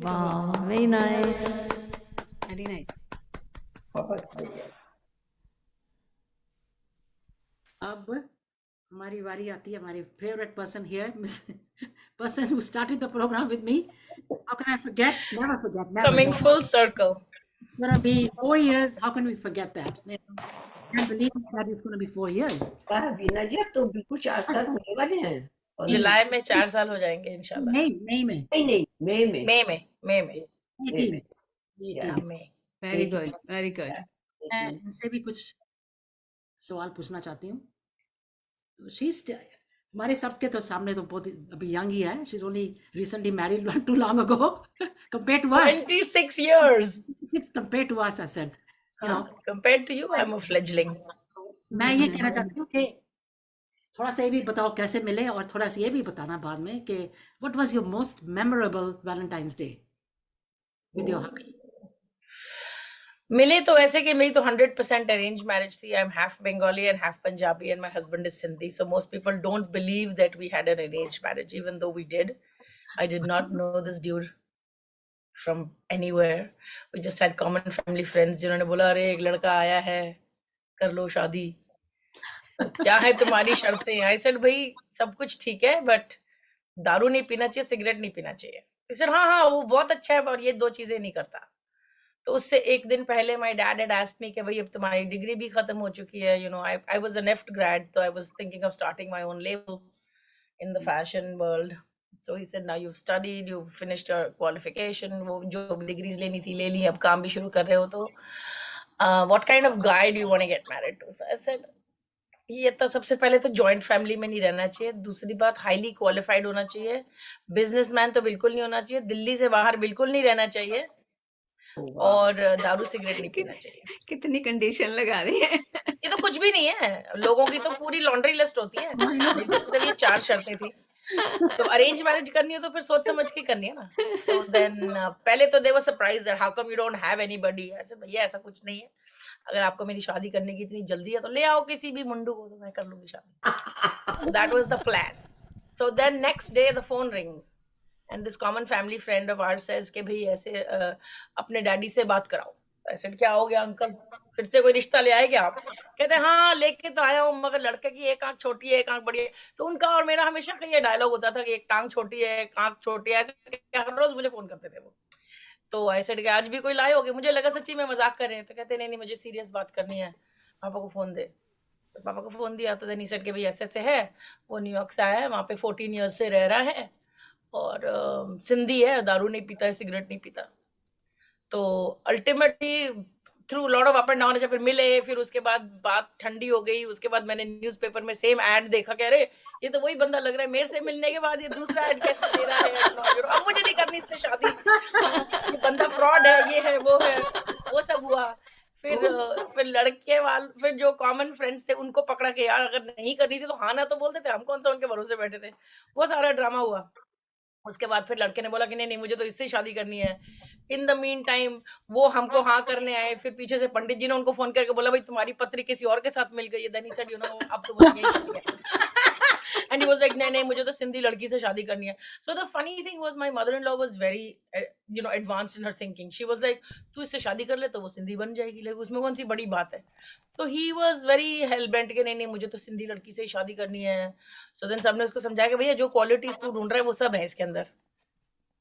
Wow, very nice. Very nice. बहुत बढ़िया। अब हमारी बारी आती है, हमारी favourite person here, person who started the programme with me. How can I forget? Never forget, never. Coming Never. full circle. It's gonna be 4 years. How can we forget that? You know, can't believe that it's gonna be 4 years. वाह बीना जी, अब तो बिल्कुल 4 साल होने वाले हैं already. जुलाई में 4 साल हो जाएंगे इंशाल्लाह। May में. नहीं, मई में। मई में। 18. Yeah. हाँ, मई। Very good, very good. मैं इनसे भी कुछ सवाल पूछना चाहती हूँ. तो शीज हमारे सबके तो सामने तो बहुत अभी यंग ही है. She is only recently married not too long ago compared to us. 26 years. 6 compared to us, I said. You know, Compared to you, I'm a fledgling. मैं ये कहना चाहती हूँ कि थोड़ा सा ये भी बताओ कैसे मिले, और थोड़ा सा ये भी बताना बाद में कि what was your most memorable Valentine's Day with your hubby? मिले तो ऐसे कि मेरी तो 100% अरेंज मैरिज थी. I am half Bengali and half Punjabi and my husband is Sindhi. So most people don't believe that we had an arrange marriage even though we did. I did not know this dude from anywhere. We just had common family friends जिन्होंने बोला अरे एक लड़का आया है, कर लो शादी, क्या है तुम्हारी शर्तें. आई सेड भाई सब कुछ ठीक है बट दारू नहीं पीना चाहिए, सिगरेट नहीं पीना चाहिए. सर हाँ वो बहुत अच्छा है और ये 2 चीजें नहीं करता. तो उससे एक दिन पहले my dad had asked me कि भाई अब तुम्हारी डिग्री भी खत्म हो चुकी है. You know I was a NIFT grad, तो I was thinking of starting my own label in the fashion world. So he said now you have studied, you finished your qualification, वो जो degrees लेनी थी ले ली, अब काम भी शुरू कर रहे हो, तो what kind of guy do you want to get married to. So I said ये तो सबसे पहले तो जॉइंट फैमिली में नहीं रहना चाहिए. दूसरी बात हाईली क्वालिफाइड होना चाहिए. बिजनेसमैन तो बिल्कुल नहीं होना चाहिए. दिल्ली से बाहर बिल्कुल नहीं रहना चाहिए. और दारू सिगरेट नहीं पीना चाहिए. कितनी कंडीशन लगा रही है। ये तो कुछ भी नहीं है. लोगों की तो पूरी लॉन्ड्री लिस्ट होती है. मेरी तो सिर्फ ये 4 शर्तें थी. तो अरेंज मैरिज करनी है तो फिर सोच समझ के करनी है ना. तो देन पहले तो they were surprised that how come you don't have anybody. ऐसे भैया ऐसा कुछ नहीं है. अगर आपको मेरी शादी करने की इतनी जल्दी है तो ले आओ किसी भी मुंडू को, तो मैं कर लूंगी शादी. That was the plan. So then next day the phone rings and this common family friend of ours says कि भाई ऐसे अपने डैडी से बात कराओ. ऐसे क्या हो गया अंकल, फिर से कोई रिश्ता ले आए क्या आप? कहते हैं हाँ लेके तो आया हूँ, मगर लड़के की एक आंख छोटी है एक आंख बड़ी है. तो उनका और मेरा हमेशा का ये डायलॉग होता था कि एक टांग छोटी है एक आंख छोटी है. हर रोज मुझे फोन करते थे वो. तो ऐसे कि आज भी कोई लाए होगे. मुझे लगा सच्ची में मजाक कर रहे हैं. तो कहते नहीं मुझे सीरियस बात करनी है, पापा को फोन दे. तो पापा को फोन दिया तो देन ही सेड कि भाई ऐसे ऐसे है, वो न्यूयॉर्क से आया है, वहाँ पे 14 ईयर्स से रह रहा है और सिंधी है, दारू नहीं पीता है, सिगरेट नहीं पीता. तो ultimately through lot of up and down फिर मिले. फिर उसके बाद बात ठंडी हो गई. उसके बाद मैंने न्यूज़पेपर में सेम ऐड देखा, कह रहे ये तो वही बंदा लग रहा है. मेरे से मिलने के बाद ये दूसरा ऐड कैसे दे रहा है. अब मुझे नहीं करनी इससे शादी, ये बंदा फ्रॉड है, ये है वो है. वो सब हुआ. फिर लड़के वाल फिर जो कॉमन फ्रेंड्स थे उनको पकड़ा के यार अगर नहीं करनी थी तो हाँ ना तो बोलते थे, हम कौन सा उनके भरोसे बैठे थे. वो सारा ड्रामा हुआ. उसके बाद फिर लड़के ने बोला कि नहीं मुझे तो इससे शादी करनी है. इन द मीन टाइम वो हमको हाँ करने आए. फिर पीछे से पंडित जी ने उनको फोन करके बोला भाई तुम्हारी पत्री किसी और के साथ मिल गई है. Then he said you know अब तो मुझे यही करनी है. एंड ही वाज लाइक नहीं मुझे तो सिंधी लड़की से शादी करनी है. So the funny thing was my mother in law was very you know advanced in her thinking. She was like तू इससे शादी कर ले तो वो सिंधी बन जाएगी, लेकिन उसमें कौन सी बड़ी बात है. तो he was very hello bent के नहीं मुझे तो सिंधी लड़की से ही शादी करनी है. सो देन सबने उसको समझाया कि भैया जो क्वालिटीज तू ढूंढ रहा है वो सब है इसके अंदर,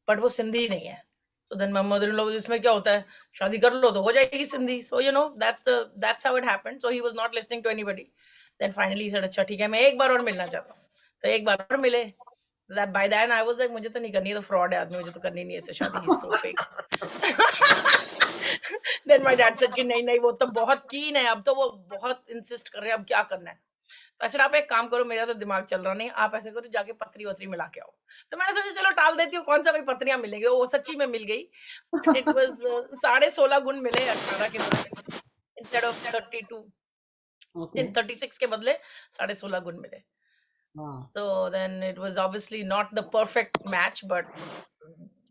बट वो सिंधी नहीं है. तो then my mother in law इसमें क्या होता है, शादी कर लो तो हो जाएगी Sindhi. So you know that's how it happened. So he was not listening to anybody. Then finally he said अच्छा ठीक है मैं एक बार और मिलना चाहता हूँ. तो एक बार और मिले. That by then I was like मुझे तो नहीं करनी है, तो फ्रॉड है आदमी, मुझे तो करनी नहीं है इससे शादी. He so fake. Then my dad said कि नहीं वो तो बहुत कीन है, अब तो वो बहुत इंसिस्ट कर रहे हैं, अब क्या करना है. अच्छा आप एक काम करो, मेरा तो दिमाग चल रहा नहीं, आप ऐसे करो जाके पत्री वत्री मिला के आओ. तो मैंने सोचा चलो टाल देती हूँ, कौन सा भाई पत्रियां मिलेंगी. वो सच्ची में मिल गई. इट वाज 16.5 गुण मिले 18 के बदले इंस्टेड ऑफ 32. 36 के बदले 16.5 गुण मिले. Wow. So then it was obviously not the perfect match, but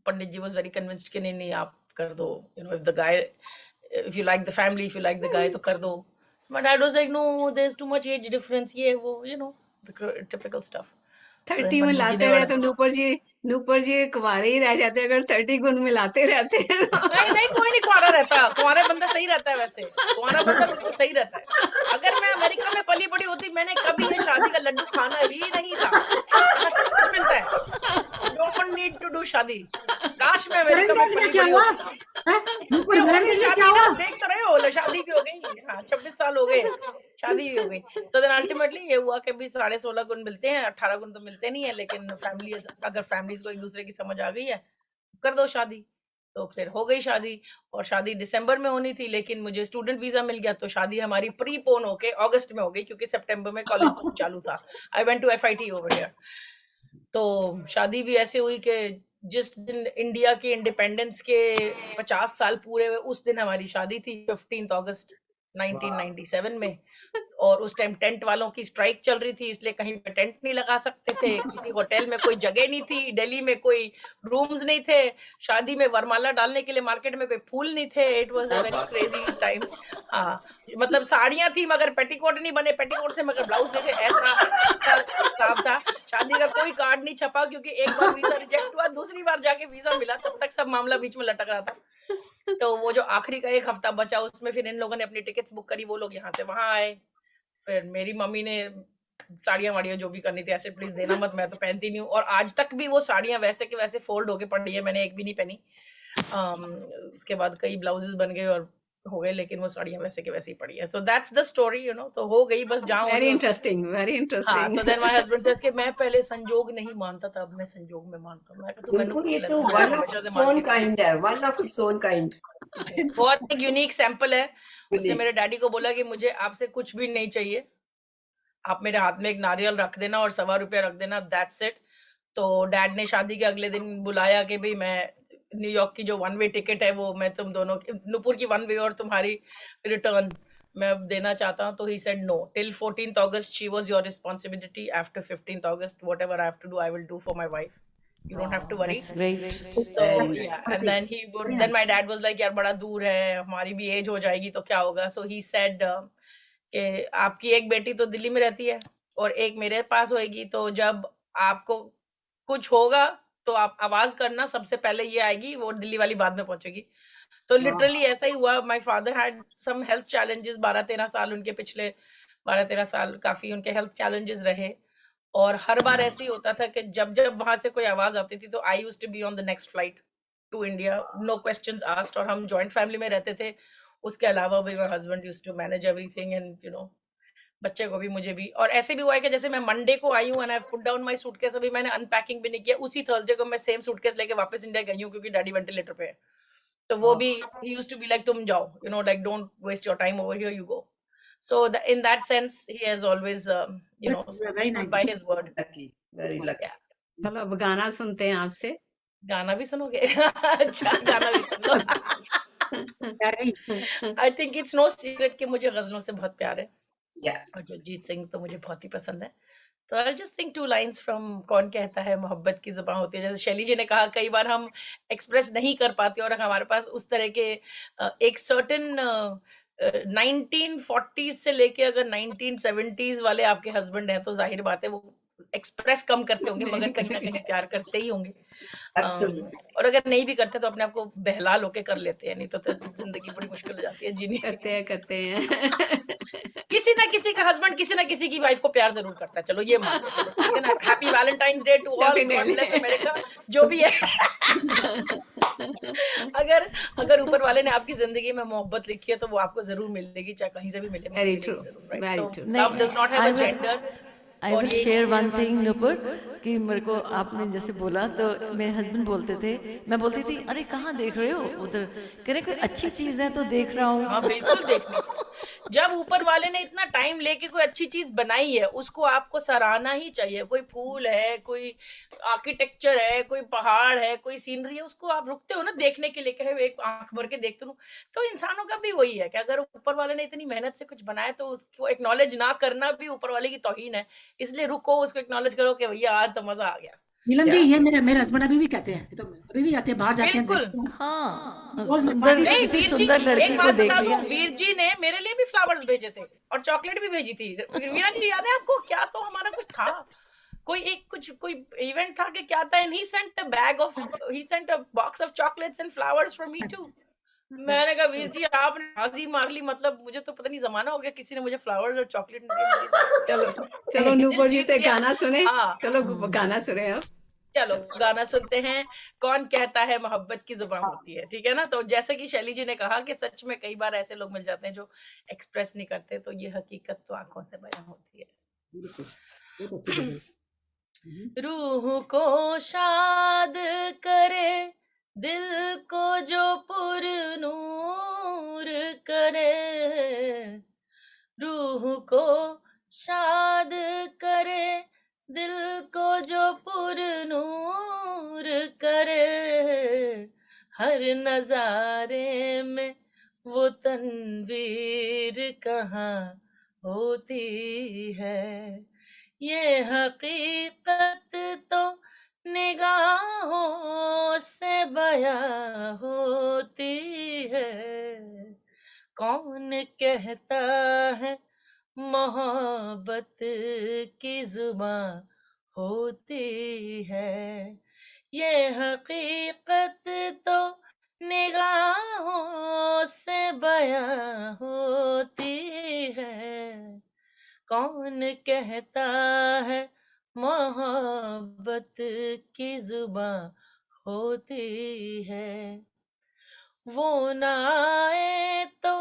Pandit ji was very convinced कि नहीं आप कर दो, if the guy, if you like the family, if you like the guy, तो कर दो. My dad was like, no, there's too much age difference, ये वो, the typical stuff. So then 30 में पंडित जी ने लाते रहे बड़ा तो नूपुर जी कुंवारे ही रह जाते अगर 30 गुण मिलाते रहते हैं नहीं नहीं, कोई नहीं कुंवारा रहता, कुंवारा बंदा सही रहता है, वैसे कुंवारा बंदा बिल्कुल सही रहता है. अगर मैं अमेरिका में पली बड़ी होती, मैंने कभी ये शादी का लड्डू खाना ही नहीं था. कुछ मिलता है, डोंट नीड टू डू शादी. काश मैं अमेरिका में वैलेंटाइन पली क्या बड़ी हुआ? होती. हैं? ऊपर ये हो गई वैलेंटाइन शादी क्या ना, हुआ? देख तो रहे हो, शादी भी हो गई. हाँ, 26 साल हो गए, शादी भी हो गई. तो देन अल्टीमेटली ये हुआ कि भी 16.5 गुण मिलते हैं, 18 गुण तो मिलते नहीं है, लेकिन फैमिली, अगर फैमिलीज को एक दूसरे की समझ आ गई है, कर दो शादी. तो फिर हो गई शादी, और शादी दिसंबर में होनी थी, लेकिन मुझे स्टूडेंट वीजा मिल गया, तो शादी हमारी प्रीपोन होके अगस्त में हो गई, क्योंकि सितंबर में कॉलेज चालू था. I went to FIT over here. तो शादी भी ऐसे हुई कि जिस दिन इंडिया की इंडिपेंडेंस के 50 साल पूरे हुए, उस दिन हमारी शादी थी, 15 अगस्त 1997 में. और उस टाइम टेंट वालों की स्ट्राइक चल रही थी, इसलिए कहीं पे टेंट नहीं लगा सकते थे, किसी होटल में कोई जगह नहीं थी, दिल्ली में कोई रूम्स नहीं थे, शादी में वरमाला डालने के लिए मार्केट में कोई फूल नहीं थे. It was a very crazy time. हाँ, मतलब साड़ियां थी मगर पेटीकोट नहीं बने, पेटीकोट से मगर ब्लाउज नहीं थे, ऐसा हिसाब था. शादी का कोई कार्ड नहीं छपा, क्योंकि एक बार वीजा रिजेक्ट हुआ, दूसरी बार जाके वीजा मिला, तब तक सब मामला बीच में लटक रहा था. तो वो जो आखिरी का 1 हफ्ता बचा, उसमें फिर इन लोगों ने अपनी टिकट्स बुक करी, वो लोग यहाँ से वहां आए. फिर मेरी मम्मी ने साड़ियां वाड़ियां जो भी करनी थी, ऐसे प्लीज देना मत, मैं तो पहनती नहीं हूँ. और आज तक भी वो साड़ियां वैसे के वैसे फोल्ड होके पड़ी है, मैंने एक भी नहीं पहनी. उसके बाद कई ब्लाउजेस बन गए और हो गए, लेकिन वो साड़ियां वैसे के वैसे ही पड़ी है. सो दैट्स द स्टोरी, तो हो गई, बस जहाँ वेरी होनी. इंटरेस्टिंग वेरी हाँ, इंटरेस्टिंग तो देन माय हस्बैंड सेड कि मैं पहले संजोग नहीं मानता था, अब मैं संजोग में मानता हूँ. मैं कहा तू मैनू बिल्कुल, ये पूछ ले, तो मैं वन तो ऑफ हमेशा से इट्स ओन मानती थी. काइंड है, one of its own kind. बहुत एक यूनिक सैंपल है. उसने यूनिक. मेरे डैडी को बोला कि मुझे आपसे कुछ भी नहीं चाहिए, आप मेरे हाथ में एक नारियल रख देना और ₹1.25 रख देना, दैट्स इट. तो डैड ने शादी के अगले दिन बुलाया कि भाई मैं न्यूयॉर्क की जो 1 वे टिकट है, वो मैं तुम दोनों नूपुर की 1 वे और तुम्हारी रिटर्न मैं अब देना चाहता हूँ. तो he said no, till 14th August she was your responsibility, after 15th August whatever I have to do I will do for my wife, you don't have to worry. That's great. So yeah, and then then my dad was like, यार बड़ा दूर है, हमारी भी as हो जाएगी तो क्या होगा. So he said कि आपकी एक बेटी तो दिल्ली में रहती है और एक मेरे पास होएगी, तो जब आपको कुछ होगा तो आप आवाज करना, सबसे पहले ये आएगी, वो दिल्ली वाली बाद में पहुंचेगी. तो लिटरली ऐसा ही हुआ. My father had some health challenges, 12-13 साल उनके, पिछले 12-13 साल काफी उनके हेल्थ चैलेंजेस रहे. और हर बार ऐसे ही होता था कि जब जब वहां से कोई आवाज आती थी, तो I used to be on the next flight to India, no questions asked. और हम जॉइंट फैमिली में रहते थे. उसके अलावा भी my husband used to manage everything, and बच्चे को भी, मुझे भी. और ऐसे भी हुआ है कि जैसे मैं मंडे को आई हूँ and I put down my suitcase, अभी मैंने अनपैकिंग भी नहीं किया, उसी थर्सडे को मैं सेम सूटकेस लेके वापस इंडिया गई हूँ, क्योंकि डैडी वेंटिलेटर पे है. तो वो भी he used to be like, तुम जाओ, like don't waste your time over here, you go. So in that sense, he has always, That's very stood nice. by his word. Lucky, very lucky. Yeah. चलो अब गाना सुनते हैं आपसे गाना भी सुनोगे? अच्छा, गाना भी सुन लो. Very. I think it's no secret कि मुझे गजलों से बहुत प्यार है, या और जगजीत सिंह तो मुझे बहुत ही पसंद है. तो I'll just sing 2 lines from कौन कहता है मोहब्बत की जुबान होती है. जैसे शैली जी ने कहा, कई बार हम एक्सप्रेस नहीं कर पाते, और हमारे पास उस तरह के एक सर्टेन 1940s से लेके अगर 1970s वाले आपके हस्बैंड हैं, तो जाहिर बात है वो एक्सप्रेस कम करते होंगे, मगर कहीं ना कहीं प्यार करते ही होंगे. एब्सोल्युटली. और अगर नहीं भी करते तो अपने आप को बहलाल होके कर लेते हैं, नहीं तो जिंदगी बड़ी मुश्किल हो जाती है जीनी. करते हैं किसी ना किसी का हस्बैंड किसी ना किसी की वाइफ को प्यार जरूर करता है, चलो ये मान लो, चलो ठीक है ना. Happy Valentine day to all, God bless America, जो भी है. अगर ऊपर वाले ने आपकी जिंदगी में मोहब्बत लिखी है, तो वो आपको जरूर मिलेगी, चाहे कहीं से भी मिले. Very true, very true. Love does not have a gender. I will share one thing Nupur, कि मेरे को आपने जैसे बोला, तो मेरे हस्बैंड बोलते थे, मैं बोलती थी अरे कहाँ देख रहे हो उधर, कह रहे कोई अच्छी चीज़ है तो देख रहा हूँ. हाँ बिल्कुल देखनी चाहिए. जब ऊपर वाले ने इतना टाइम लेके कोई अच्छी चीज बनाई है, उसको आपको सराहना ही चाहिए। कोई फूल है, कोई आर्किटेक्चर है, कोई पहाड़ है, कोई सीनरी है, उसको आप रुकते हो ना देखने के लिए, कहे एक आंख भर के देखते हो। तो इंसानों का भी वही है कि अगर ऊपर वाले ने इतनी मेहनत से कुछ बनाया तो उसको एक्नॉलेज ना करना भी ऊपर वाले की तौहीन है। इसलिए रुको, उसको एक्नॉलेज करो कि भैया आज तो मजा आ गया। नीलम जी, या ये मेरे मेरे हस्बैंड अभी भी कहते हैं, तो अभी भी जाते हैं, बाहर जाते हैं, बिल्कुल। देखते हैं, हाँ, रोज सुंदर पार्टी नहीं, किसी वीर जी, सुंदर लड़की एक को बात देख बता लिया। दूं, वीर जी ने मेरे लिए भी फ्लावर्स भेजे थे और चॉकलेट भी भेजी थी। वीरा जी याद है आपको? क्या तो हमारा कुछ था, कोई इवेंट था कि क्या था, and he sent a box of chocolates and flowers for me too. मैंने कहा वीर जी आपने हाजी मार ली, मतलब मुझे तो पता नहीं जमाना हो गया किसी ने मुझे फ्लावर्स और चॉकलेट नहीं दिए मुझे तो। चलो चलो दिल नूपुर जी जीत से लिया। गाना सुने। हाँ, चलो हम्म, गाना सुने अब। चलो चलो गाना सुनते हैं। कौन कहता है मोहब्बत की जुबान होती है, ठीक है ना। तो जैसे कि शैली जी ने कहा कि सच में कई बार ऐसे लोग मिल जाते हैं जो एक्सप्रेस नहीं करते, तो ये हकीकत तो आंखों से बयां होती बिल्कुल, बहुत अच्छी है। गजल। हम्म। रूह को शाद करे, दिल को जो पुरनूर करे, रूह को शाद करे, दिल को जो पुरनूर करे, हर नजारे में वो तनवीर कहाँ होती है। ये हकीकत तो निगाहों से बयां होती है। कौन कहता है मोहब्बत की जुबां होती है। ये हकीकत तो निगाहों से बयां होती है। कौन कहता है मोहब्बत की जुबां होती है। वो ना आए तो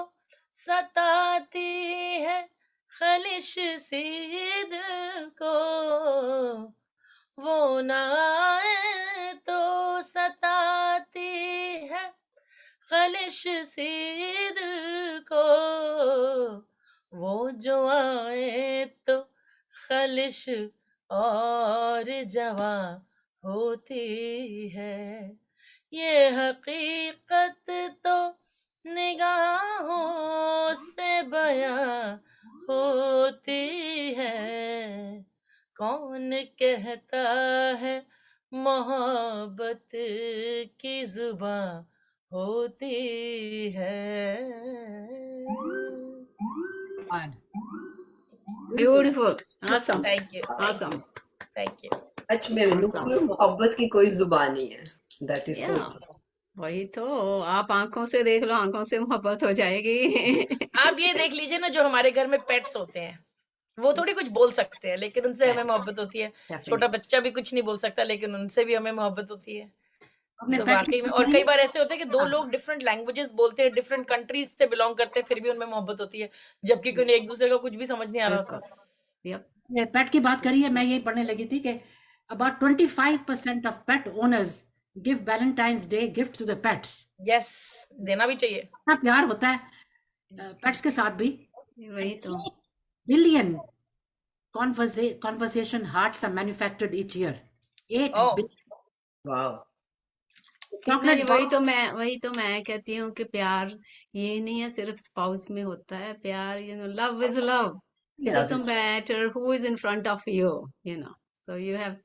सताती है खलिश सी दिल को, वो ना आए तो सताती है खलिश सी दिल को, वो जो आए तो खलिश और जवां होती है। ये हकीकत तो निगाहों से बयां होती है। कौन कहता है मोहब्बत की जुबां होती है। And beautiful, awesome, thank you, awesome, thank you. सच में awesome. नुपुर, मोहब्बत की कोई जुबान नहीं है। दैट इज सो या वही तो, आप आंखों से देख लो, आंखों से मोहब्बत हो जाएगी। आप ये देख लीजिए ना, जो हमारे घर में पेट्स होते हैं, वो थोड़ी कुछ बोल सकते हैं, लेकिन उनसे हमें मोहब्बत होती है। छोटा डेफिनेटली। बच्चा भी कुछ नहीं बोल सकता, लेकिन उनसे भी हमें मोहब्बत होती है। अपने तो पेट की वाकई में, बात और करिए। कई बार ऐसे होते हैं कि दो हाँ, लोग डिफरेंट लैंग्वेजेस बोलते हैं, डिफरेंट कंट्रीज से बिलोंग करते हैं, फिर भी उनमें मोहब्बत होती है, जबकि उन्हें एक दूसरे का कुछ भी समझ नहीं आ रहा बिल्कुल। होता। यप। अपने पेट की बात करिए। मैं यही पढ़ने लगी थी कि about 25% of pet owners give Valentine's Day gift to the pets. Yes, देना भी चाहिए। इतना प्यार होता है पेट्स के साथ भी। वही तो। Billion conversation hearts are manufactured each year. 8 oh, billion wow. ठीक ना, chocolate ये box. वही तो मैं कहती हूँ कि प्यार ये नहीं है सिर्फ स्पाउस में होता है प्यार, love is love. It Yes. doesn't matter who is in front of you, So you have,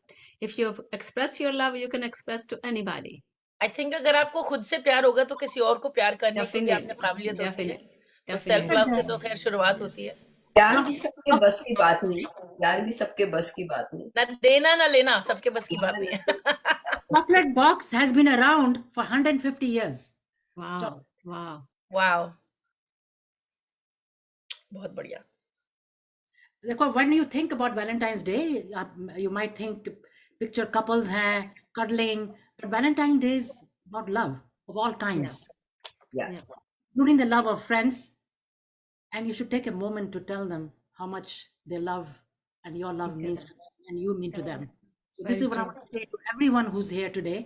if you express your love, you can express to anybody. I think अगर आपको खुद से प्यार होगा तो किसी और को प्यार करने की भी आप में Definitely, काबिलियत होती है। definitely, तो सेल्फ लव से definitely. तो खैर शुरुआत होती है। प्यार भी सबके बस की बात नहीं, प्यार भी सबके बस की बात नहीं। ना देना ना लेना सबके बस की बात नहीं है। Chocolate box has been around for 150 years. Wow, wow. Wow, बहुत बढ़िया। देखो, when you think about Valentine's Day, you might think picture couples हैं, cuddling, but Valentine's Day is about love of all kinds, या Yeah. including the love of friends, and you should take a moment to tell them how much they love and your love Each means other. to them and you mean to them. So this Very is what I true. want to say to everyone who's here today,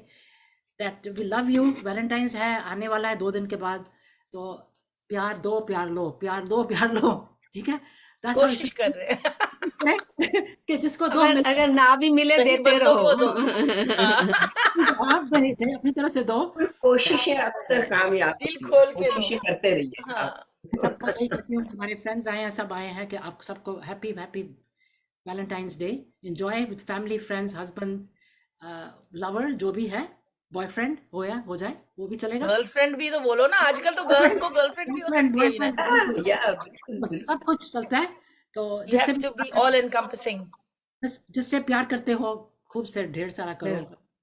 that we love you. Valentine's है, आने वाला है 2 दिन के बाद, तो प्यार दो प्यार लो, प्यार दो प्यार लो, ठीक है? That's how it कोशिश should कर रहे हैं be, कि जिसको दो अगर मिल अगर ना भी मिले सही देते बंदों रहो। को दो। हाँ आप दे थे अपनी तरफ से दो। कोशिशें अक्सर कामयाब दिल होती हैं, खोल के दो। कोशिशें करते रहिए आप। हाँ सबको यही कहती हूँ, तुम्हारे फ्रेंड्स आए हैं, सब आए हैं कि आप सबको happy happy Valentine's day, enjoy with family, friends, husband, lover, जो भी है, बॉयफ्रेंड हो जाए वो भी चलेगा। गर्लफ्रेंड भी तो बोलो ना, आजकल तो गर्ल्स को गर्लफ्रेंड भी हो सकती है वीना जी। हाँ, या बिल्कुल बस बिल्कुल। सब कुछ चलता है। तो You जिससे have भी to be all encompassing. जिससे प्यार करते हो, खूब से ढेर सारा करो,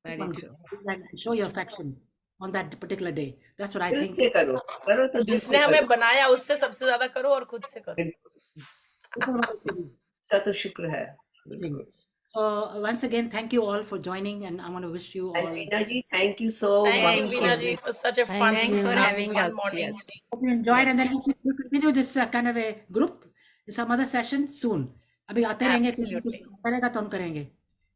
very true. Show your affection on that particular day. That's what I दिल थिंक। से करो तो दिल जिसने से हमें करो। बनाया उससे सबसे ज्यादा करो और खुद से करो। उसका तो शुक्र है। बिल्कुल। So once again, thank you all for joining, and I want to wish you And all. Veena ji, thank you so Thank you, मच। Veena ji, for such a Thank fun, you. Thanks for having fun us. morning. Yes. Hope you enjoyed, and Yes. then we'll continue this kind of a group, some other session soon. अभी आते रहेंगे, कुछ ना कुछ Absolutely. करेगा तो हम करेंगे,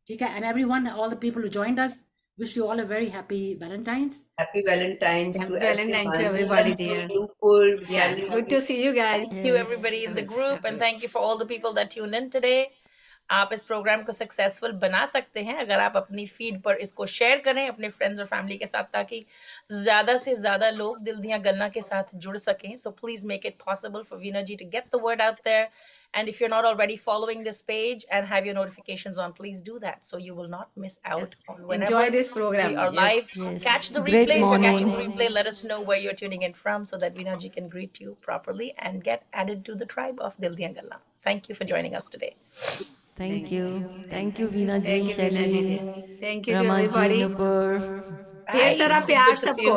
ठीक है? And everyone, all the people who joined us, wish you all a very happy Valentine's. Happy Valentine's to Happy Valentine to everyone. everybody, Bless dear. you, Nupur, Yeah, family. good to see you guys. Thank you Yes. everybody in the Have a- group have and a- thank you for all the people that tuned in today. आप इस programme को successful बना सकते हैं अगर आप अपनी feed पर इसको शेयर करें अपने फ्रेंड्स और फैमिली के साथ, ताकि ज्यादा से ज्यादा लोग दिल दिया गल्ला के साथ जुड़ सकें. So please make it possible for Veena ji to get the word out there. And if you're not already following this page and have your notifications on, please do that so you will not miss out Yes. on whenever Enjoy this we program. are Yes. live. Yes. Catch the Great replay. If you're catching the morning. replay, let us know where you're tuning in from so that Veena ji can greet you properly and get added to the tribe of Dil Diyan Galla. Thank you for joining us today. Thank you. Thank you, Veena ji, Thank you, Veena ji. Shelly, Thank you to Rama ji, everybody. Nupur. ढेर Bye. सारा Good प्यार to see सबको. you.